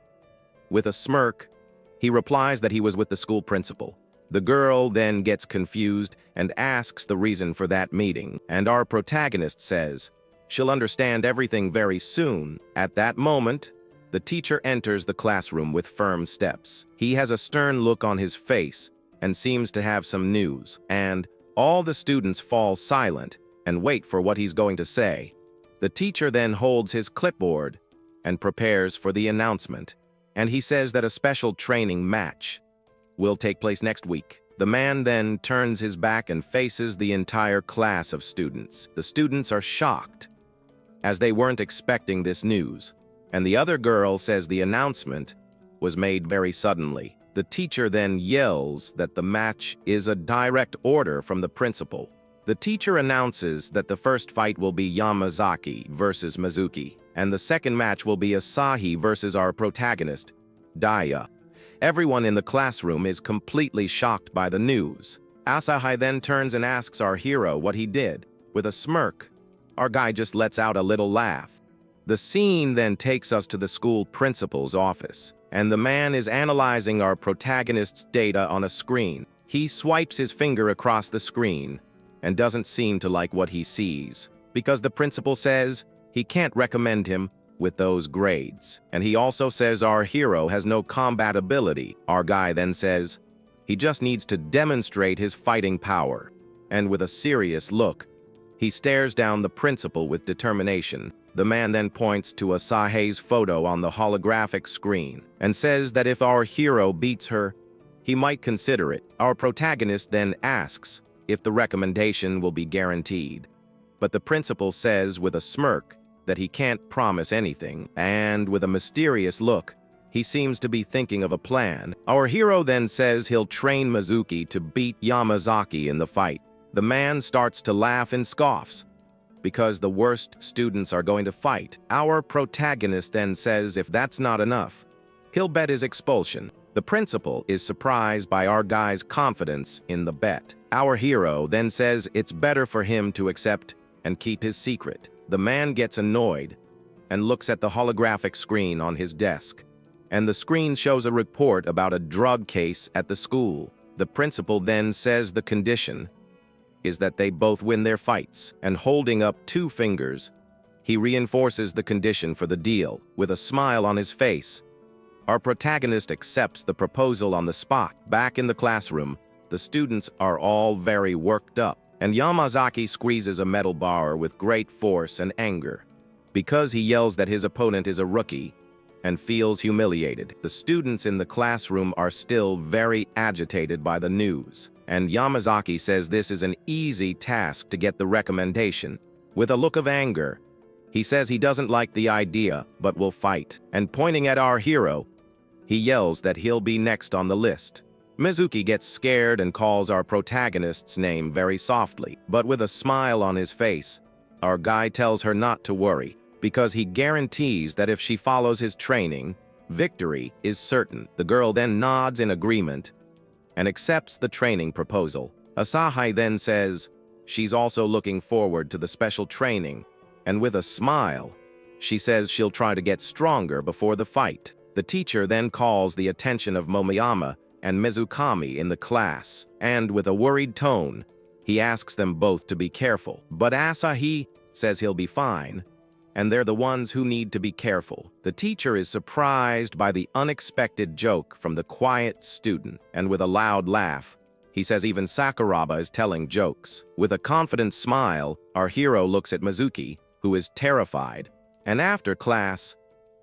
With a smirk, he replies that he was with the school principal. The girl then gets confused and asks the reason for that meeting, and our protagonist says she'll understand everything very soon. At that moment, The teacher enters the classroom with firm steps. He has a stern look on his face and seems to have some news, and all the students fall silent and wait for what he's going to say. The teacher then holds his clipboard and prepares for the announcement, and he says that a special training match will take place next week. The man then turns his back and faces the entire class of students. The students are shocked, as they weren't expecting this news, and the other girl says the announcement was made very suddenly. The teacher then yells that the match is a direct order from the principal. The teacher announces that the first fight will be Yamazaki versus Mizuki, and the second match will be Asahi versus our protagonist, Daya. Everyone in the classroom is completely shocked by the news. Asahi then turns and asks our hero what he did. With a smirk, our guy just lets out a little laugh. The scene then takes us to the school principal's office, and the man is analyzing our protagonist's data on a screen. He swipes his finger across the screen and doesn't seem to like what he sees, because the principal says he can't recommend him with those grades. And he also says our hero has no combat ability. Our guy then says he just needs to demonstrate his fighting power. And with a serious look, he stares down the principal with determination. The man then points to Asahi's photo on the holographic screen and says that if our hero beats her, he might consider it. Our protagonist then asks if the recommendation will be guaranteed. But the principal says with a smirk that he can't promise anything, and with a mysterious look, he seems to be thinking of a plan. Our hero then says he'll train Mizuki to beat Yamazaki in the fight. The man starts to laugh and scoffs, because the worst students are going to fight. Our protagonist then says if that's not enough, he'll bet his expulsion. The principal is surprised by our guy's confidence in the bet. Our hero then says it's better for him to accept and keep his secret. The man gets annoyed and looks at the holographic screen on his desk, and the screen shows a report about a drug case at the school. The principal then says the condition is that they both win their fights, and holding up 2 fingers, he reinforces the condition for the deal. With a smile on his face, our protagonist accepts the proposal on the spot. Back in the classroom, the students are all very worked up, and Yamazaki squeezes a metal bar with great force and anger, because he yells that his opponent is a rookie and feels humiliated. The students in the classroom are still very agitated by the news, and Yamazaki says this is an easy task to get the recommendation. With a look of anger, he says he doesn't like the idea, but will fight, and pointing at our hero, he yells that he'll be next on the list. Mizuki gets scared and calls our protagonist's name very softly, but with a smile on his face. Our guy tells her not to worry, because he guarantees that if she follows his training, victory is certain. The girl then nods in agreement and accepts the training proposal. Asahi then says she's also looking forward to the special training, and with a smile, she says she'll try to get stronger before the fight. The teacher then calls the attention of Momoyama and Mizukami in the class, and with a worried tone, he asks them both to be careful. But Asahi says he'll be fine, and they're the ones who need to be careful. The teacher is surprised by the unexpected joke from the quiet student, and with a loud laugh, he says even Sakuraba is telling jokes. With a confident smile, our hero looks at Mizuki, who is terrified, and after class,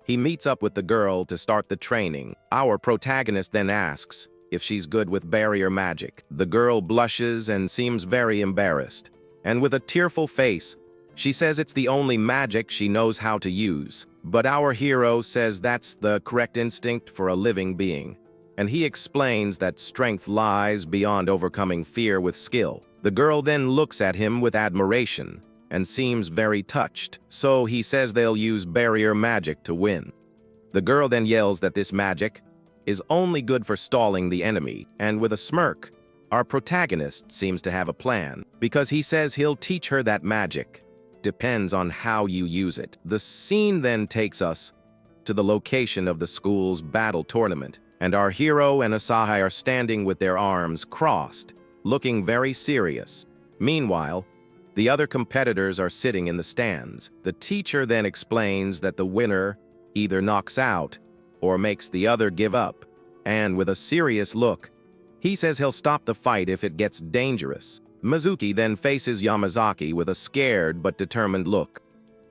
he meets up with the girl to start the training. Our protagonist then asks if she's good with barrier magic. The girl blushes and seems very embarrassed, and with a tearful face, she says it's the only magic she knows how to use. But our hero says that's the correct instinct for a living being, and he explains that strength lies beyond overcoming fear with skill. The girl then looks at him with admiration and seems very touched, so he says they'll use barrier magic to win. The girl then yells that this magic is only good for stalling the enemy, and with a smirk, our protagonist seems to have a plan, because he says he'll teach her that magic depends on how you use it. The scene then takes us to the location of the school's battle tournament, and our hero and Asahi are standing with their arms crossed, looking very serious. Meanwhile, the other competitors are sitting in the stands. The teacher then explains that the winner either knocks out or makes the other give up, and with a serious look, he says he'll stop the fight if it gets dangerous. Mizuki then faces Yamazaki with a scared but determined look,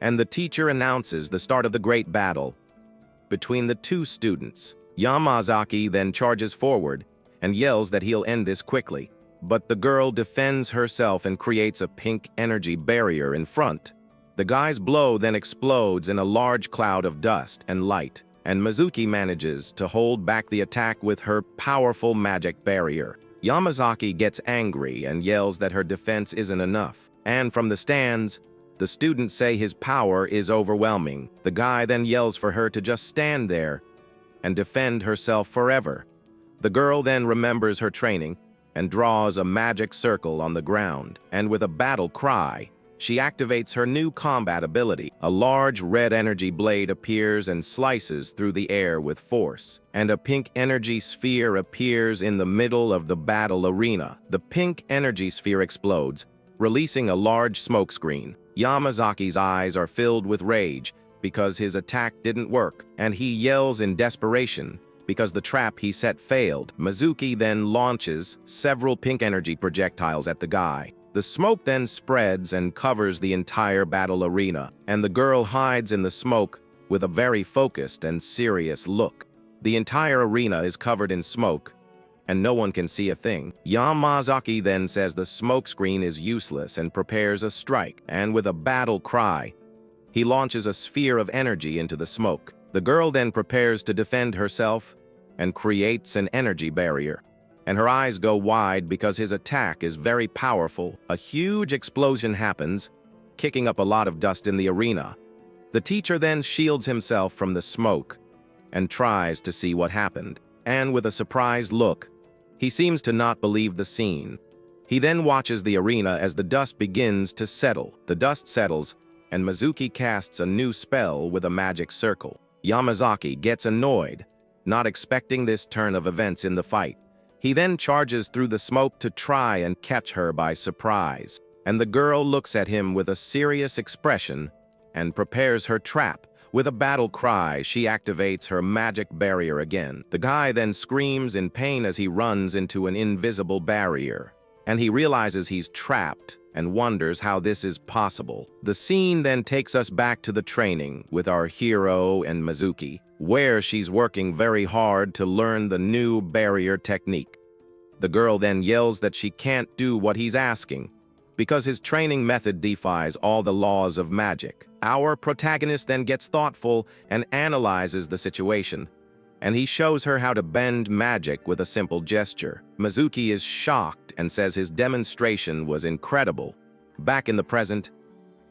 and the teacher announces the start of the great battle between the two students. Yamazaki then charges forward and yells that he'll end this quickly, but the girl defends herself and creates a pink energy barrier in front. The guy's blow then explodes in a large cloud of dust and light, and Mizuki manages to hold back the attack with her powerful magic barrier. Yamazaki gets angry and yells that her defense isn't enough, and from the stands, the students say his power is overwhelming. The guy then yells for her to just stand there and defend herself forever. The girl then remembers her training and draws a magic circle on the ground, and with a battle cry, she activates her new combat ability. A large red energy blade appears and slices through the air with force, and a pink energy sphere appears in the middle of the battle arena. The pink energy sphere explodes, releasing a large smokescreen. Yamazaki's eyes are filled with rage because his attack didn't work, and he yells in desperation because the trap he set failed. Mizuki then launches several pink energy projectiles at the guy. The smoke then spreads and covers the entire battle arena, and the girl hides in the smoke with a very focused and serious look. The entire arena is covered in smoke, and no one can see a thing. Yamazaki then says the smokescreen is useless and prepares a strike, and with a battle cry, he launches a sphere of energy into the smoke. The girl then prepares to defend herself and creates an energy barrier, and her eyes go wide because his attack is very powerful. A huge explosion happens, kicking up a lot of dust in the arena. The teacher then shields himself from the smoke and tries to see what happened, and with a surprised look, he seems to not believe the scene. He then watches the arena as the dust begins to settle. The dust settles, and Mizuki casts a new spell with a magic circle. Yamazaki gets annoyed, not expecting this turn of events in the fight. He then charges through the smoke to try and catch her by surprise, and the girl looks at him with a serious expression and prepares her trap. With a battle cry, she activates her magic barrier again. The guy then screams in pain as he runs into an invisible barrier, and he realizes he's trapped and wonders how this is possible. The scene then takes us back to the training with our hero and Mizuki, where she's working very hard to learn the new barrier technique. The girl then yells that she can't do what he's asking because his training method defies all the laws of magic. Our protagonist then gets thoughtful and analyzes the situation, and he shows her how to bend magic with a simple gesture. Mizuki is shocked and says his demonstration was incredible. Back in the present,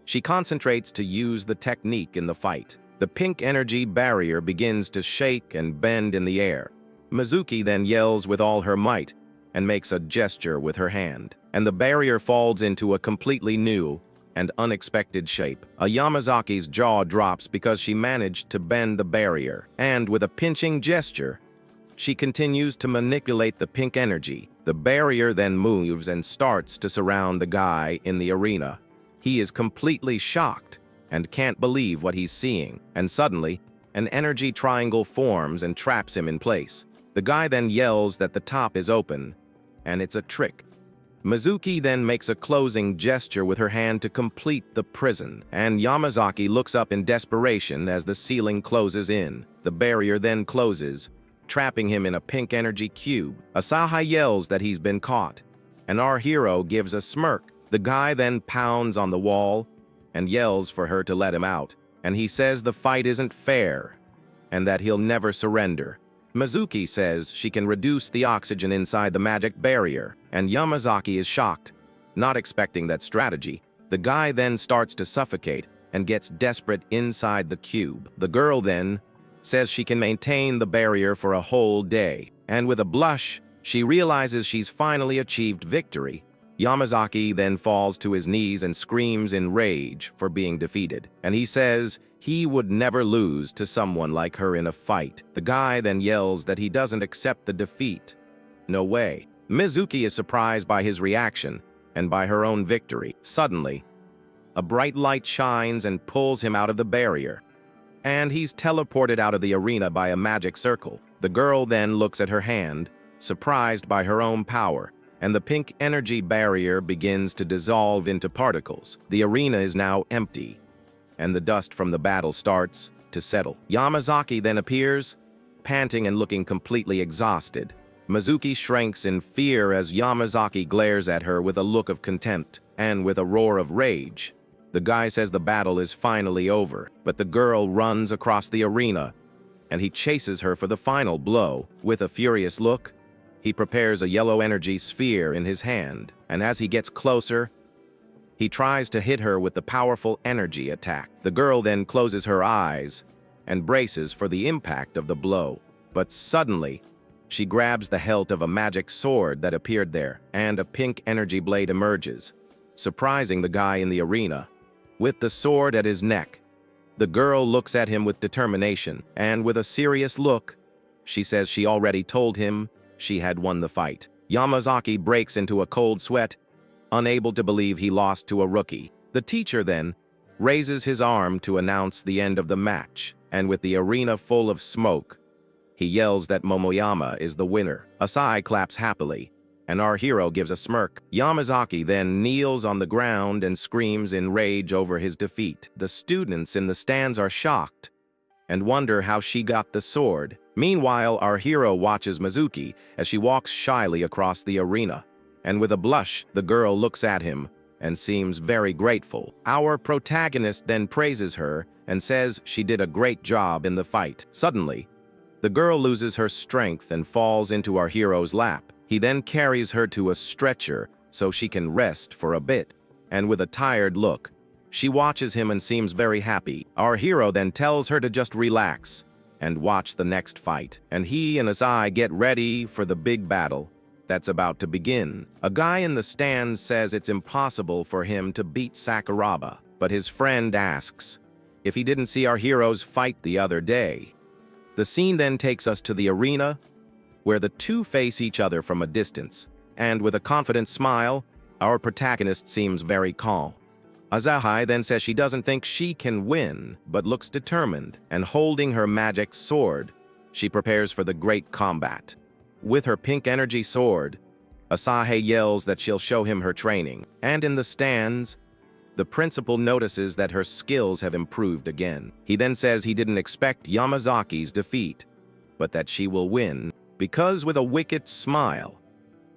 she concentrates to use the technique in the fight. The pink energy barrier begins to shake and bend in the air. Mizuki then yells with all her might and makes a gesture with her hand, and the barrier falls into a completely new and unexpected shape. Yamazaki's jaw drops because she managed to bend the barrier, and with a pinching gesture, she continues to manipulate the pink energy. The barrier then moves and starts to surround the guy in the arena. He is completely shocked and can't believe what he's seeing, and suddenly, an energy triangle forms and traps him in place. The guy then yells that the top is open, and it's a trick. Mizuki then makes a closing gesture with her hand to complete the prison, and Yamazaki looks up in desperation as the ceiling closes in. The barrier then closes, trapping him in a pink energy cube. Asahi yells that he's been caught, and our hero gives a smirk. The guy then pounds on the wall and yells for her to let him out, and he says the fight isn't fair and that he'll never surrender. Mizuki says she can reduce the oxygen inside the magic barrier, and Yamazaki is shocked, not expecting that strategy. The guy then starts to suffocate and gets desperate inside the cube. The girl then says she can maintain the barrier for a whole day, and with a blush, she realizes she's finally achieved victory. Yamazaki then falls to his knees and screams in rage for being defeated, and he says he would never lose to someone like her in a fight. The guy then yells that he doesn't accept the defeat. No way. Mizuki is surprised by his reaction and by her own victory. Suddenly, a bright light shines and pulls him out of the barrier, and he's teleported out of the arena by a magic circle. The girl then looks at her hand, surprised by her own power, and the pink energy barrier begins to dissolve into particles. The arena is now empty, and the dust from the battle starts to settle. Yamazaki then appears, panting and looking completely exhausted. Mizuki shrinks in fear as Yamazaki glares at her with a look of contempt and with a roar of rage. The guy says the battle is finally over, but the girl runs across the arena, and he chases her for the final blow. With a furious look, he prepares a yellow energy sphere in his hand, and as he gets closer, he tries to hit her with the powerful energy attack. The girl then closes her eyes and braces for the impact of the blow, but suddenly, she grabs the hilt of a magic sword that appeared there, and a pink energy blade emerges, surprising the guy in the arena. With the sword at his neck, the girl looks at him with determination, and with a serious look, she says she already told him she had won the fight. Yamazaki breaks into a cold sweat, unable to believe he lost to a rookie. The teacher then raises his arm to announce the end of the match, and with the arena full of smoke, he yells that Momoyama is the winner. Asai claps happily, and our hero gives a smirk. Yamazaki then kneels on the ground and screams in rage over his defeat. The students in the stands are shocked and wonder how she got the sword. Meanwhile, our hero watches Mizuki as she walks shyly across the arena, and with a blush, the girl looks at him and seems very grateful. Our protagonist then praises her and says she did a great job in the fight. Suddenly, the girl loses her strength and falls into our hero's lap. He then carries her to a stretcher so she can rest for a bit, and with a tired look, she watches him and seems very happy. Our hero then tells her to just relax and watch the next fight, and he and Asai get ready for the big battle that's about to begin. A guy in the stands says it's impossible for him to beat Sakuraba, but his friend asks if he didn't see our heroes fight the other day. The scene then takes us to the arena, where the two face each other from a distance, and with a confident smile, our protagonist seems very calm. Asahai then says she doesn't think she can win, but looks determined, and holding her magic sword, she prepares for the great combat. With her pink energy sword, Asahi yells that she'll show him her training, and in the stands, the principal notices that her skills have improved again. He then says he didn't expect Yamazaki's defeat, but that she will win, because with a wicked smile,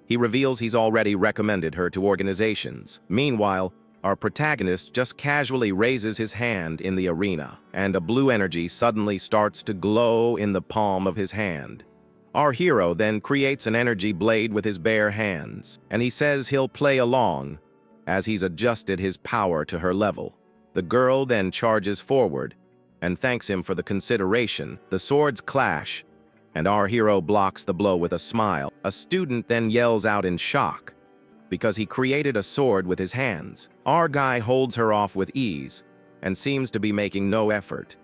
he reveals he's already recommended her to organizations. Meanwhile, our protagonist just casually raises his hand in the arena, and a blue energy suddenly starts to glow in the palm of his hand. Our hero then creates an energy blade with his bare hands, and he says he'll play along as he's adjusted his power to her level. The girl then charges forward and thanks him for the consideration. The swords clash, and our hero blocks the blow with a smile. A student then yells out in shock because he created a sword with his hands. Our guy holds her off with ease and seems to be making no effort.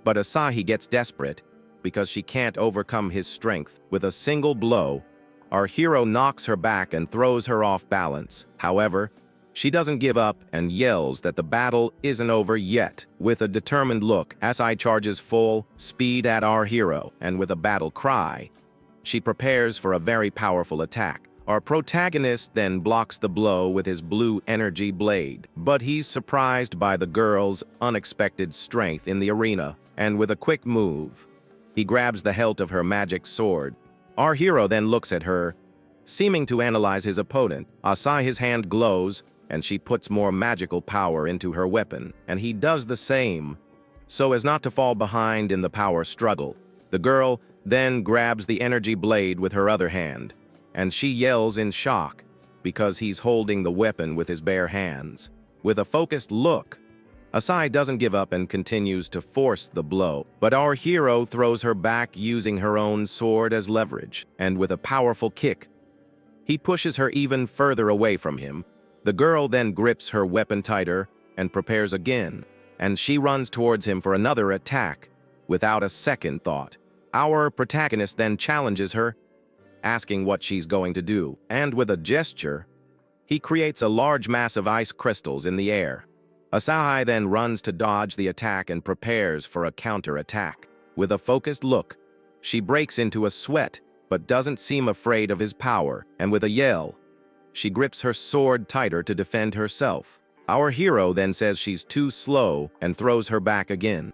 But Asahi gets desperate because she can't overcome his strength. With a single blow, our hero knocks her back and throws her off balance. However, she doesn't give up and yells that the battle isn't over yet. With a determined look, Asai charges full speed at our hero, and with a battle cry, she prepares for a very powerful attack. Our protagonist then blocks the blow with his blue energy blade, but he's surprised by the girl's unexpected strength in the arena, and with a quick move, he grabs the hilt of her magic sword. Our hero then looks at her, seeming to analyze his opponent. Asai's hand glows, and she puts more magical power into her weapon, and he does the same, so as not to fall behind in the power struggle. The girl then grabs the energy blade with her other hand, and she yells in shock because he's holding the weapon with his bare hands. With a focused look, Asai doesn't give up and continues to force the blow, but our hero throws her back using her own sword as leverage, and with a powerful kick, he pushes her even further away from him. The girl then grips her weapon tighter and prepares again, and she runs towards him for another attack without a second thought. Our protagonist then challenges her, asking what she's going to do, and with a gesture, he creates a large mass of ice crystals in the air, Asahi then runs to dodge the attack and prepares for a counter-attack. With a focused look, she breaks into a sweat, but doesn't seem afraid of his power, and with a yell, she grips her sword tighter to defend herself. Our hero then says she's too slow and throws her back again.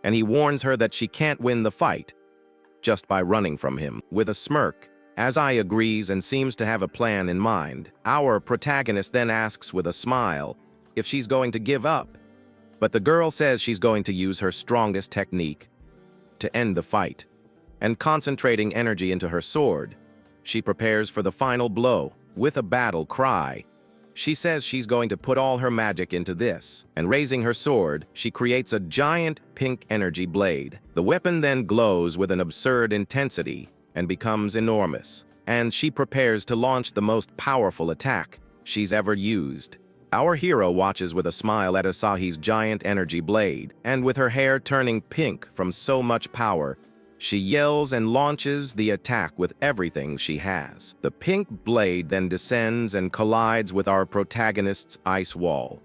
And he warns her that she can't win the fight just by running from him. With a smirk, Asai agrees and seems to have a plan in mind. Our protagonist then asks with a smile if she's going to give up, but the girl says she's going to use her strongest technique to end the fight. And concentrating energy into her sword, she prepares for the final blow. With a battle cry, she says she's going to put all her magic into this, and raising her sword, she creates a giant pink energy blade. The weapon then glows with an absurd intensity and becomes enormous, and she prepares to launch the most powerful attack she's ever used. Our hero watches with a smile at Asahi's giant energy blade, and with her hair turning pink from so much power, she yells and launches the attack with everything she has. The pink blade then descends and collides with our protagonist's ice wall.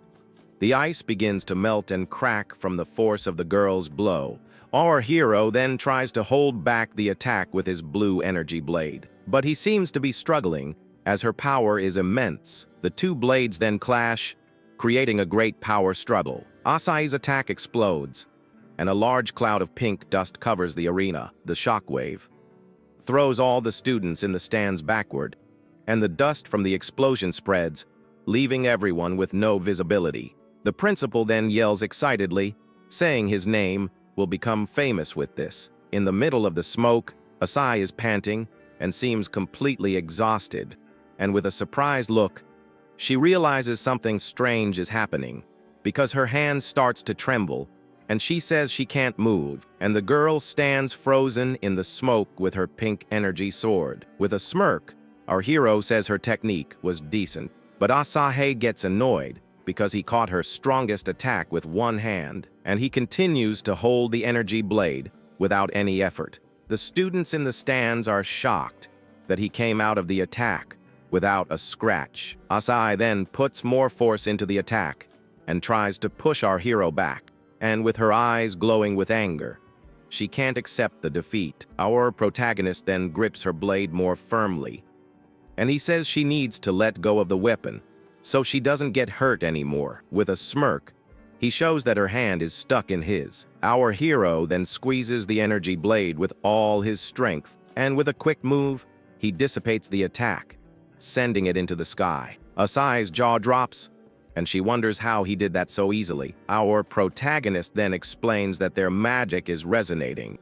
The ice begins to melt and crack from the force of the girl's blow. Our hero then tries to hold back the attack with his blue energy blade, but he seems to be struggling as her power is immense. The two blades then clash, creating a great power struggle. Asahi's attack explodes, and a large cloud of pink dust covers the arena. The shockwave throws all the students in the stands backward, and the dust from the explosion spreads, leaving everyone with no visibility. The principal then yells excitedly, saying his name will become famous with this. In the middle of the smoke, Asai is panting and seems completely exhausted, and with a surprised look, she realizes something strange is happening, because her hand starts to tremble, and she says she can't move, and the girl stands frozen in the smoke with her pink energy sword. With a smirk, our hero says her technique was decent, but Asahi gets annoyed because he caught her strongest attack with one hand, and he continues to hold the energy blade without any effort. The students in the stands are shocked that he came out of the attack without a scratch. Asahi then puts more force into the attack and tries to push our hero back, and with her eyes glowing with anger, she can't accept the defeat. Our protagonist then grips her blade more firmly, and he says she needs to let go of the weapon so she doesn't get hurt anymore. With a smirk, he shows that her hand is stuck in his. Our hero then squeezes the energy blade with all his strength, and with a quick move, he dissipates the attack, sending it into the sky. Asahi's jaw drops, and she wonders how he did that so easily. Our protagonist then explains that their magic is resonating,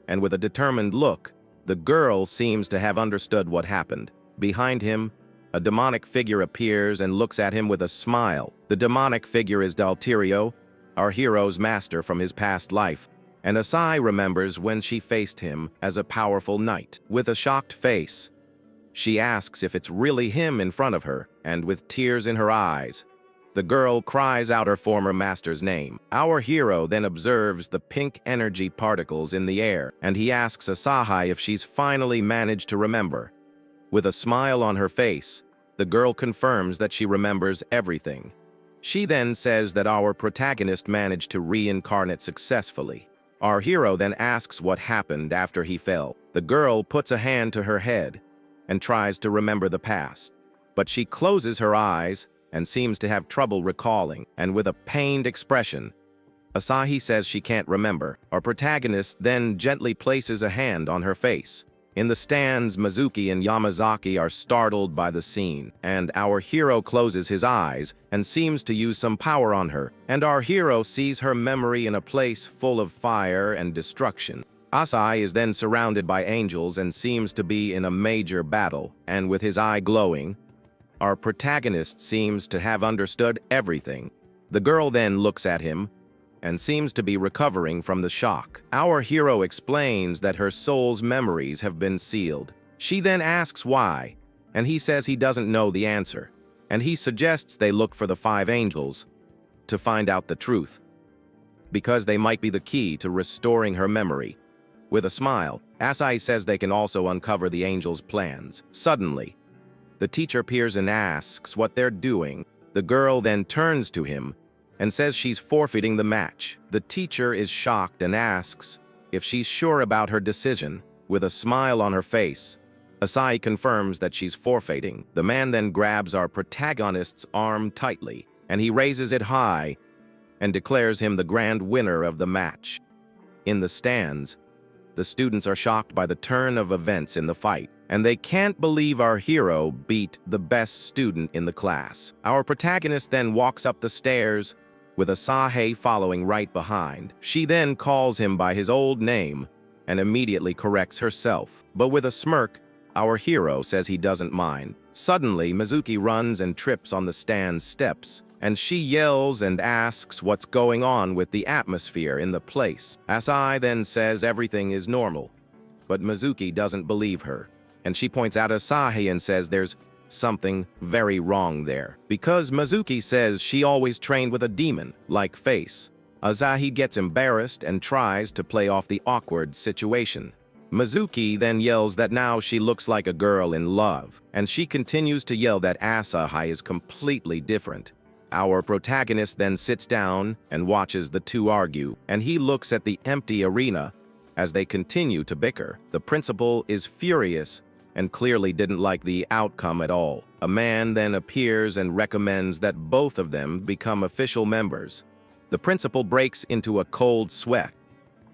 and with a determined look, the girl seems to have understood what happened. Behind him, a demonic figure appears and looks at him with a smile. The demonic figure is Dalterio, our hero's master from his past life, and Asahi remembers when she faced him as a powerful knight. With a shocked face, she asks if it's really him in front of her, and with tears in her eyes, the girl cries out her former master's name. Our hero then observes the pink energy particles in the air, and he asks Asahi if she's finally managed to remember. With a smile on her face, the girl confirms that she remembers everything. She then says that our protagonist managed to reincarnate successfully. Our hero then asks what happened after he fell. The girl puts a hand to her head and tries to remember the past, but she closes her eyes and seems to have trouble recalling, and with a pained expression, Asahi says she can't remember. Our protagonist then gently places a hand on her face. In the stands, Mizuki and Yamazaki are startled by the scene, and our hero closes his eyes and seems to use some power on her, and our hero sees her memory in a place full of fire and destruction. Asahi is then surrounded by angels and seems to be in a major battle, and with his eye glowing, our protagonist seems to have understood everything. The girl then looks at him and seems to be recovering from the shock. Our hero explains that her soul's memories have been sealed. She then asks why, and he says he doesn't know the answer, and he suggests they look for the 5 angels to find out the truth, because they might be the key to restoring her memory. With a smile, Asahi says they can also uncover the angels' plans. Suddenly, the teacher appears and asks what they're doing. The girl then turns to him and says she's forfeiting the match. The teacher is shocked and asks if she's sure about her decision. With a smile on her face, Asai confirms that she's forfeiting. The man then grabs our protagonist's arm tightly, and he raises it high and declares him the grand winner of the match. In the stands, the students are shocked by the turn of events in the fight, and they can't believe our hero beat the best student in the class. Our protagonist then walks up the stairs, with Asahi following right behind. She then calls him by his old name and immediately corrects herself. But with a smirk, our hero says he doesn't mind. Suddenly, Mizuki runs and trips on the stand's steps, and she yells and asks what's going on with the atmosphere in the place. Asai then says everything is normal, but Mizuki doesn't believe her, and she points out Asahi and says there's something very wrong there, because Mizuki says she always trained with a demon-like face. Asahi gets embarrassed and tries to play off the awkward situation. Mizuki then yells that now she looks like a girl in love, and she continues to yell that Asahi is completely different. Our protagonist then sits down and watches the two argue, and he looks at the empty arena as they continue to bicker. The principal is furious and clearly didn't like the outcome at all. A man then appears and recommends that both of them become official members. The principal breaks into a cold sweat,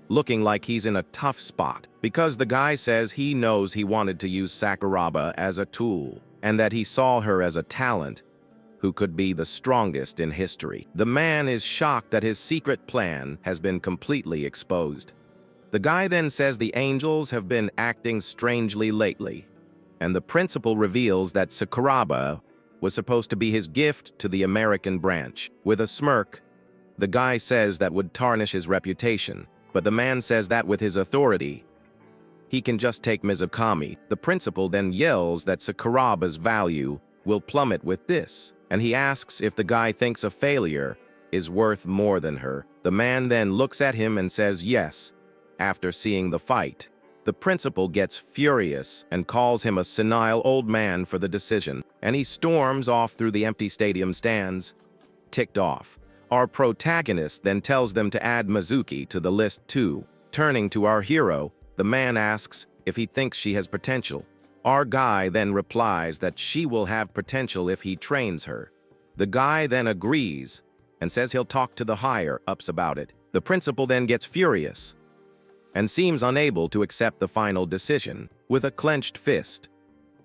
looking like he's in a tough spot, because the guy says he knows he wanted to use Sakuraba as a tool, and that he saw her as a talent who could be the strongest in history. The man is shocked that his secret plan has been completely exposed. The guy then says the angels have been acting strangely lately, and the principal reveals that Sakuraba was supposed to be his gift to the American branch. With a smirk, the guy says that would tarnish his reputation, but the man says that with his authority, he can just take Mizukami. The principal then yells that Sakuraba's value will plummet with this, and he asks if the guy thinks a failure is worth more than her. The man then looks at him and says yes, after seeing the fight. The principal gets furious and calls him a senile old man for the decision, and he storms off through the empty stadium stands, ticked off. Our protagonist then tells them to add Mizuki to the list too. Turning to our hero, the man asks if he thinks she has potential. Our guy then replies that she will have potential if he trains her. The guy then agrees and says he'll talk to the higher-ups about it. The principal then gets furious and seems unable to accept the final decision. With a clenched fist,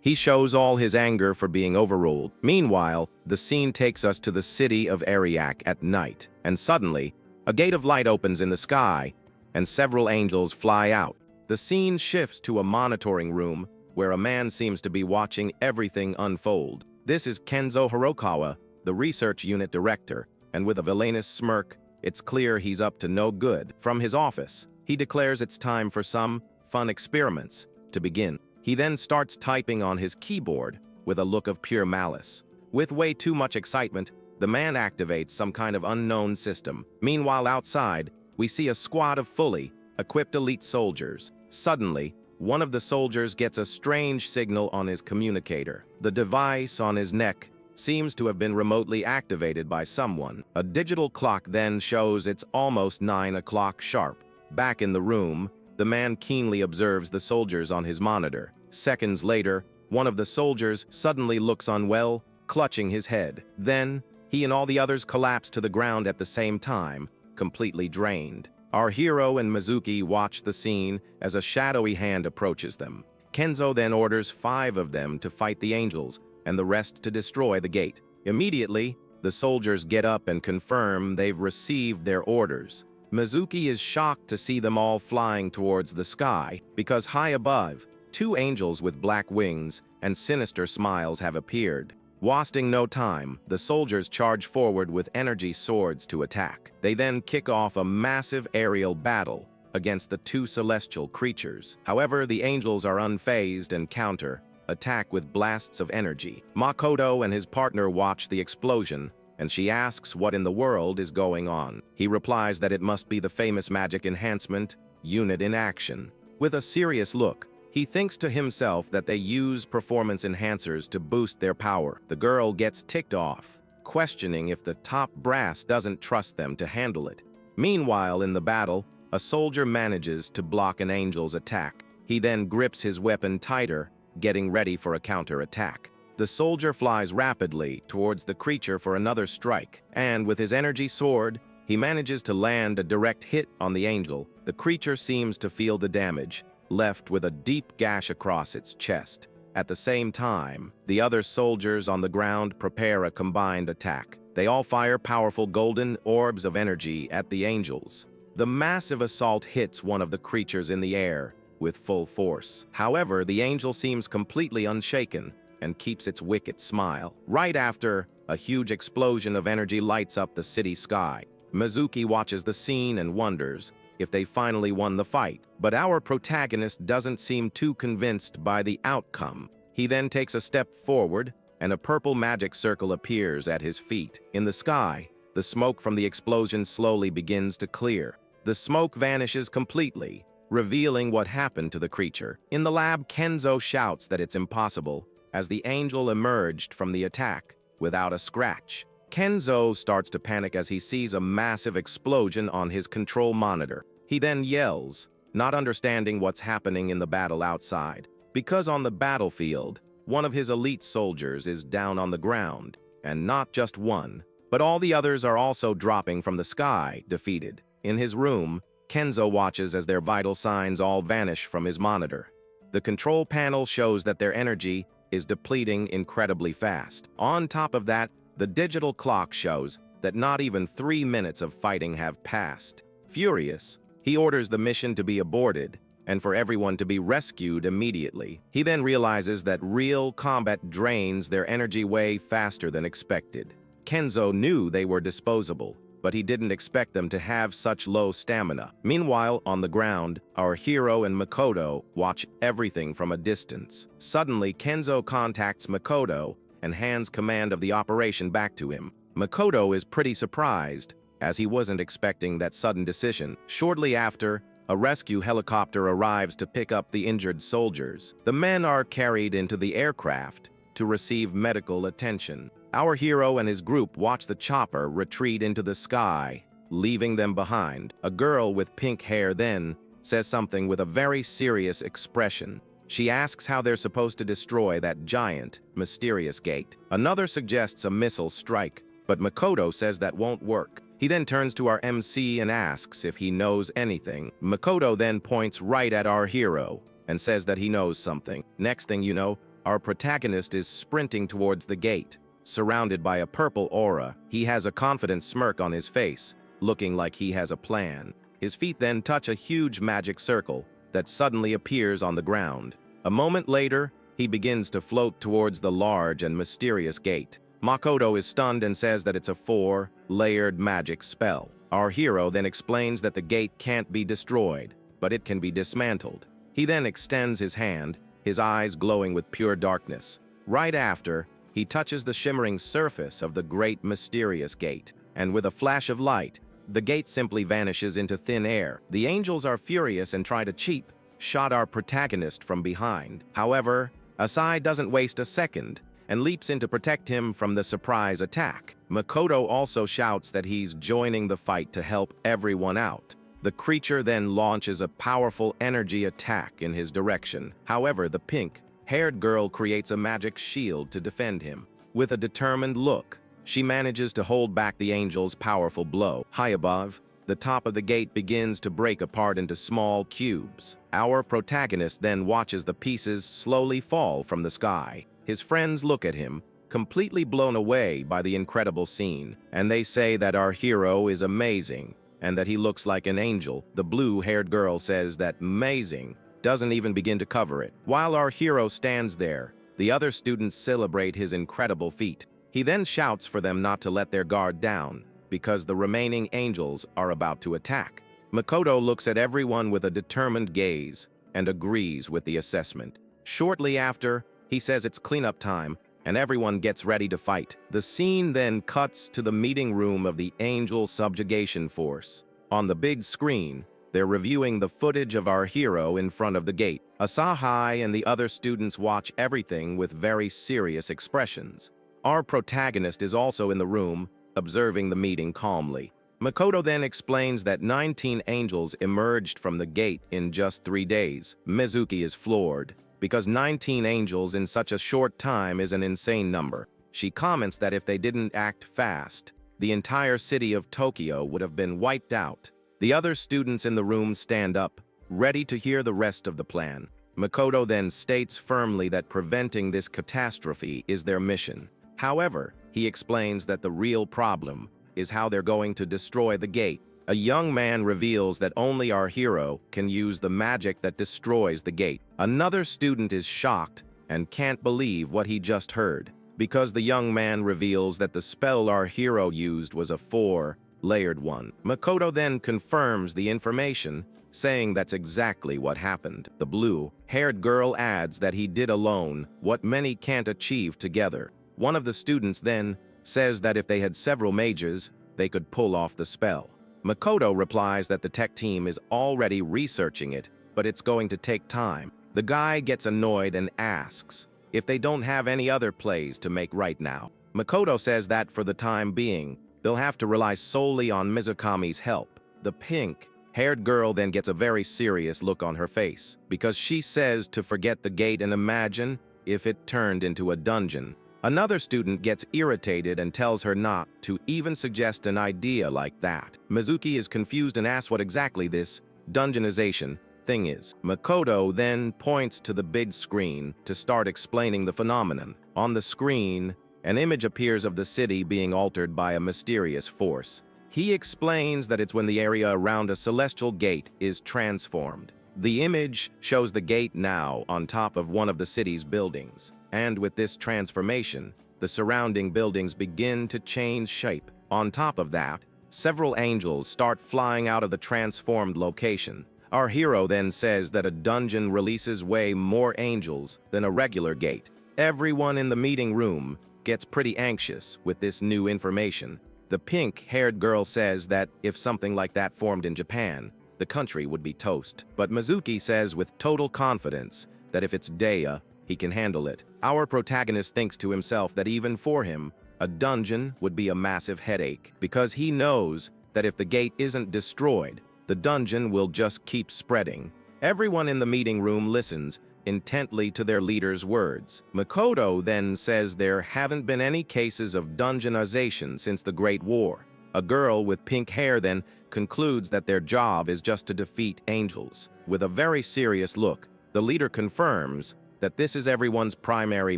he shows all his anger for being overruled. Meanwhile, the scene takes us to the city of Ariak at night, and suddenly, a gate of light opens in the sky, and several angels fly out. The scene shifts to a monitoring room where a man seems to be watching everything unfold. This is Kenzo Hirokawa, the research unit director, and with a villainous smirk, it's clear he's up to no good. From his office, he declares it's time for some fun experiments to begin. He then starts typing on his keyboard with a look of pure malice. With way too much excitement, the man activates some kind of unknown system. Meanwhile, outside, we see a squad of fully equipped elite soldiers. Suddenly, one of the soldiers gets a strange signal on his communicator. The device on his neck seems to have been remotely activated by someone. A digital clock then shows it's almost 9 o'clock sharp. Back in the room, the man keenly observes the soldiers on his monitor. Seconds later, one of the soldiers suddenly looks unwell, clutching his head. Then, he and all the others collapse to the ground at the same time, completely drained. Our hero and Mizuki watch the scene as a shadowy hand approaches them. Kenzo then orders 5 of them to fight the angels, and the rest to destroy the gate. Immediately, the soldiers get up and confirm they've received their orders. Mizuki is shocked to see them all flying towards the sky, because high above, 2 angels with black wings and sinister smiles have appeared. Wasting no time, the soldiers charge forward with energy swords to attack. They then kick off a massive aerial battle against the 2 celestial creatures. However, the angels are unfazed and counter-attack with blasts of energy. Makoto and his partner watch the explosion, and she asks what in the world is going on. He replies that it must be the famous magic enhancement unit in action. With a serious look, he thinks to himself that they use performance enhancers to boost their power. The girl gets ticked off, questioning if the top brass doesn't trust them to handle it. Meanwhile, in the battle, a soldier manages to block an angel's attack. He then grips his weapon tighter, getting ready for a counter-attack. The soldier flies rapidly towards the creature for another strike, and with his energy sword, he manages to land a direct hit on the angel. The creature seems to feel the damage, left with a deep gash across its chest. At the same time, the other soldiers on the ground prepare a combined attack. They all fire powerful golden orbs of energy at the angels. The massive assault hits one of the creatures in the air with full force. However, the angel seems completely unshaken and keeps its wicked smile. Right after, a huge explosion of energy lights up the city sky. Mizuki watches the scene and wonders if they finally won the fight, but our protagonist doesn't seem too convinced by the outcome. He then takes a step forward, and a purple magic circle appears at his feet. In the sky, the smoke from the explosion slowly begins to clear. The smoke vanishes completely, revealing what happened to the creature. In the lab, Kenzo shouts that it's impossible, as the angel emerged from the attack without a scratch. Kenzo starts to panic as he sees a massive explosion on his control monitor. He then yells, not understanding what's happening in the battle outside, because on the battlefield, one of his elite soldiers is down on the ground, and not just one, but all the others are also dropping from the sky, defeated. In his room, Kenzo watches as their vital signs all vanish from his monitor. The control panel shows that their energy is depleting incredibly fast. On top of that, the digital clock shows that not even 3 minutes of fighting have passed. Furious, he orders the mission to be aborted and for everyone to be rescued immediately. He then realizes that real combat drains their energy way faster than expected. Kenzo knew they were disposable, but he didn't expect them to have such low stamina. Meanwhile, on the ground, our hero and Makoto watch everything from a distance. Suddenly, Kenzo contacts Makoto and hands command of the operation back to him. Makoto is pretty surprised, as he wasn't expecting that sudden decision. Shortly after, a rescue helicopter arrives to pick up the injured soldiers. The men are carried into the aircraft to receive medical attention. Our hero and his group watch the chopper retreat into the sky, leaving them behind. A girl with pink hair then says something with a very serious expression. She asks how they're supposed to destroy that giant, mysterious gate. Another suggests a missile strike, but Makoto says that won't work. He then turns to our MC and asks if he knows anything. Makoto then points right at our hero and says that he knows something. Next thing you know, our protagonist is sprinting towards the gate. Surrounded by a purple aura, he has a confident smirk on his face, looking like he has a plan. His feet then touch a huge magic circle that suddenly appears on the ground. A moment later, he begins to float towards the large and mysterious gate. Makoto is stunned and says that it's a 4-layered magic spell. Our hero then explains that the gate can't be destroyed, but it can be dismantled. He then extends his hand, his eyes glowing with pure darkness. Right after, he touches the shimmering surface of the great mysterious gate, and with a flash of light, the gate simply vanishes into thin air. The angels are furious and try to shot our protagonist from behind. However, Asai doesn't waste a second and leaps in to protect him from the surprise attack. Makoto also shouts that he's joining the fight to help everyone out. The creature then launches a powerful energy attack in his direction. However, the pink-haired girl creates a magic shield to defend him. With a determined look, she manages to hold back the angel's powerful blow. High above, the top of the gate begins to break apart into small cubes. Our protagonist then watches the pieces slowly fall from the sky. His friends look at him, completely blown away by the incredible scene, and they say that our hero is amazing and that he looks like an angel. The blue-haired girl says that amazing doesn't even begin to cover it. While our hero stands there, the other students celebrate his incredible feat. He then shouts for them not to let their guard down, because the remaining angels are about to attack. Makoto looks at everyone with a determined gaze and agrees with the assessment. Shortly after, he says it's cleanup time, and everyone gets ready to fight. The scene then cuts to the meeting room of the Angel Subjugation Force. On the big screen, they're reviewing the footage of our hero in front of the gate. Asahai and the other students watch everything with very serious expressions. Our protagonist is also in the room, observing the meeting calmly. Makoto then explains that 19 angels emerged from the gate in just 3 days. Mizuki is floored, because 19 angels in such a short time is an insane number. She comments that if they didn't act fast, the entire city of Tokyo would have been wiped out. The other students in the room stand up, ready to hear the rest of the plan. Makoto then states firmly that preventing this catastrophe is their mission. However, he explains that the real problem is how they're going to destroy the gate. A young man reveals that only our hero can use the magic that destroys the gate. Another student is shocked and can't believe what he just heard, because the young man reveals that the spell our hero used was a 4-layered one. Makoto then confirms the information, saying that's exactly what happened. The blue-haired girl adds that he did alone what many can't achieve together. One of the students then says that if they had several mages, they could pull off the spell. Makoto replies that the tech team is already researching it, but it's going to take time. The guy gets annoyed and asks if they don't have any other plays to make right now. Makoto says that for the time being, they'll have to rely solely on Mizukami's help. The pink-haired girl then gets a very serious look on her face, because she says to forget the gate and imagine if it turned into a dungeon. Another student gets irritated and tells her not to even suggest an idea like that. Mizuki is confused and asks what exactly this Dungeonization thing is. Makoto then points to the big screen to start explaining the phenomenon. On the screen, an image appears of the city being altered by a mysterious force. He explains that it's when the area around a celestial gate is transformed. The image shows the gate now on top of one of the city's buildings. And with this transformation, the surrounding buildings begin to change shape. On top of that, several angels start flying out of the transformed location. Our hero then says that a dungeon releases way more angels than a regular gate. Everyone in the meeting room gets pretty anxious with this new information. The pink-haired girl says that if something like that formed in Japan, the country would be toast. But Mizuki says with total confidence that if it's Dea, he can handle it. Our protagonist thinks to himself that even for him, a dungeon would be a massive headache, because he knows that if the gate isn't destroyed, the dungeon will just keep spreading. Everyone in the meeting room listens intently to their leader's words. Makoto then says there haven't been any cases of Dungeonization since the Great War. A girl with pink hair then concludes that their job is just to defeat angels. With a very serious look, the leader confirms that this is everyone's primary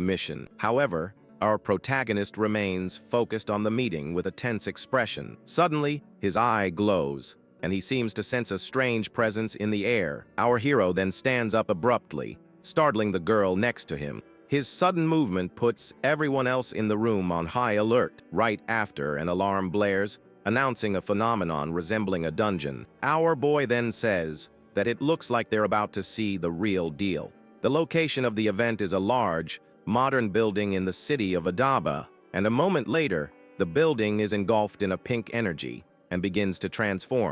mission. However, our protagonist remains focused on the meeting with a tense expression. Suddenly, his eye glows, and he seems to sense a strange presence in the air. Our hero then stands up abruptly, startling the girl next to him. His sudden movement puts everyone else in the room on high alert. Right after an alarm blares, announcing a phenomenon resembling a dungeon. Our boy then says that it looks like they're about to see the real deal. The location of the event is a large, modern building in the city of Adaba, and a moment later, the building is engulfed in a pink energy and begins to transform.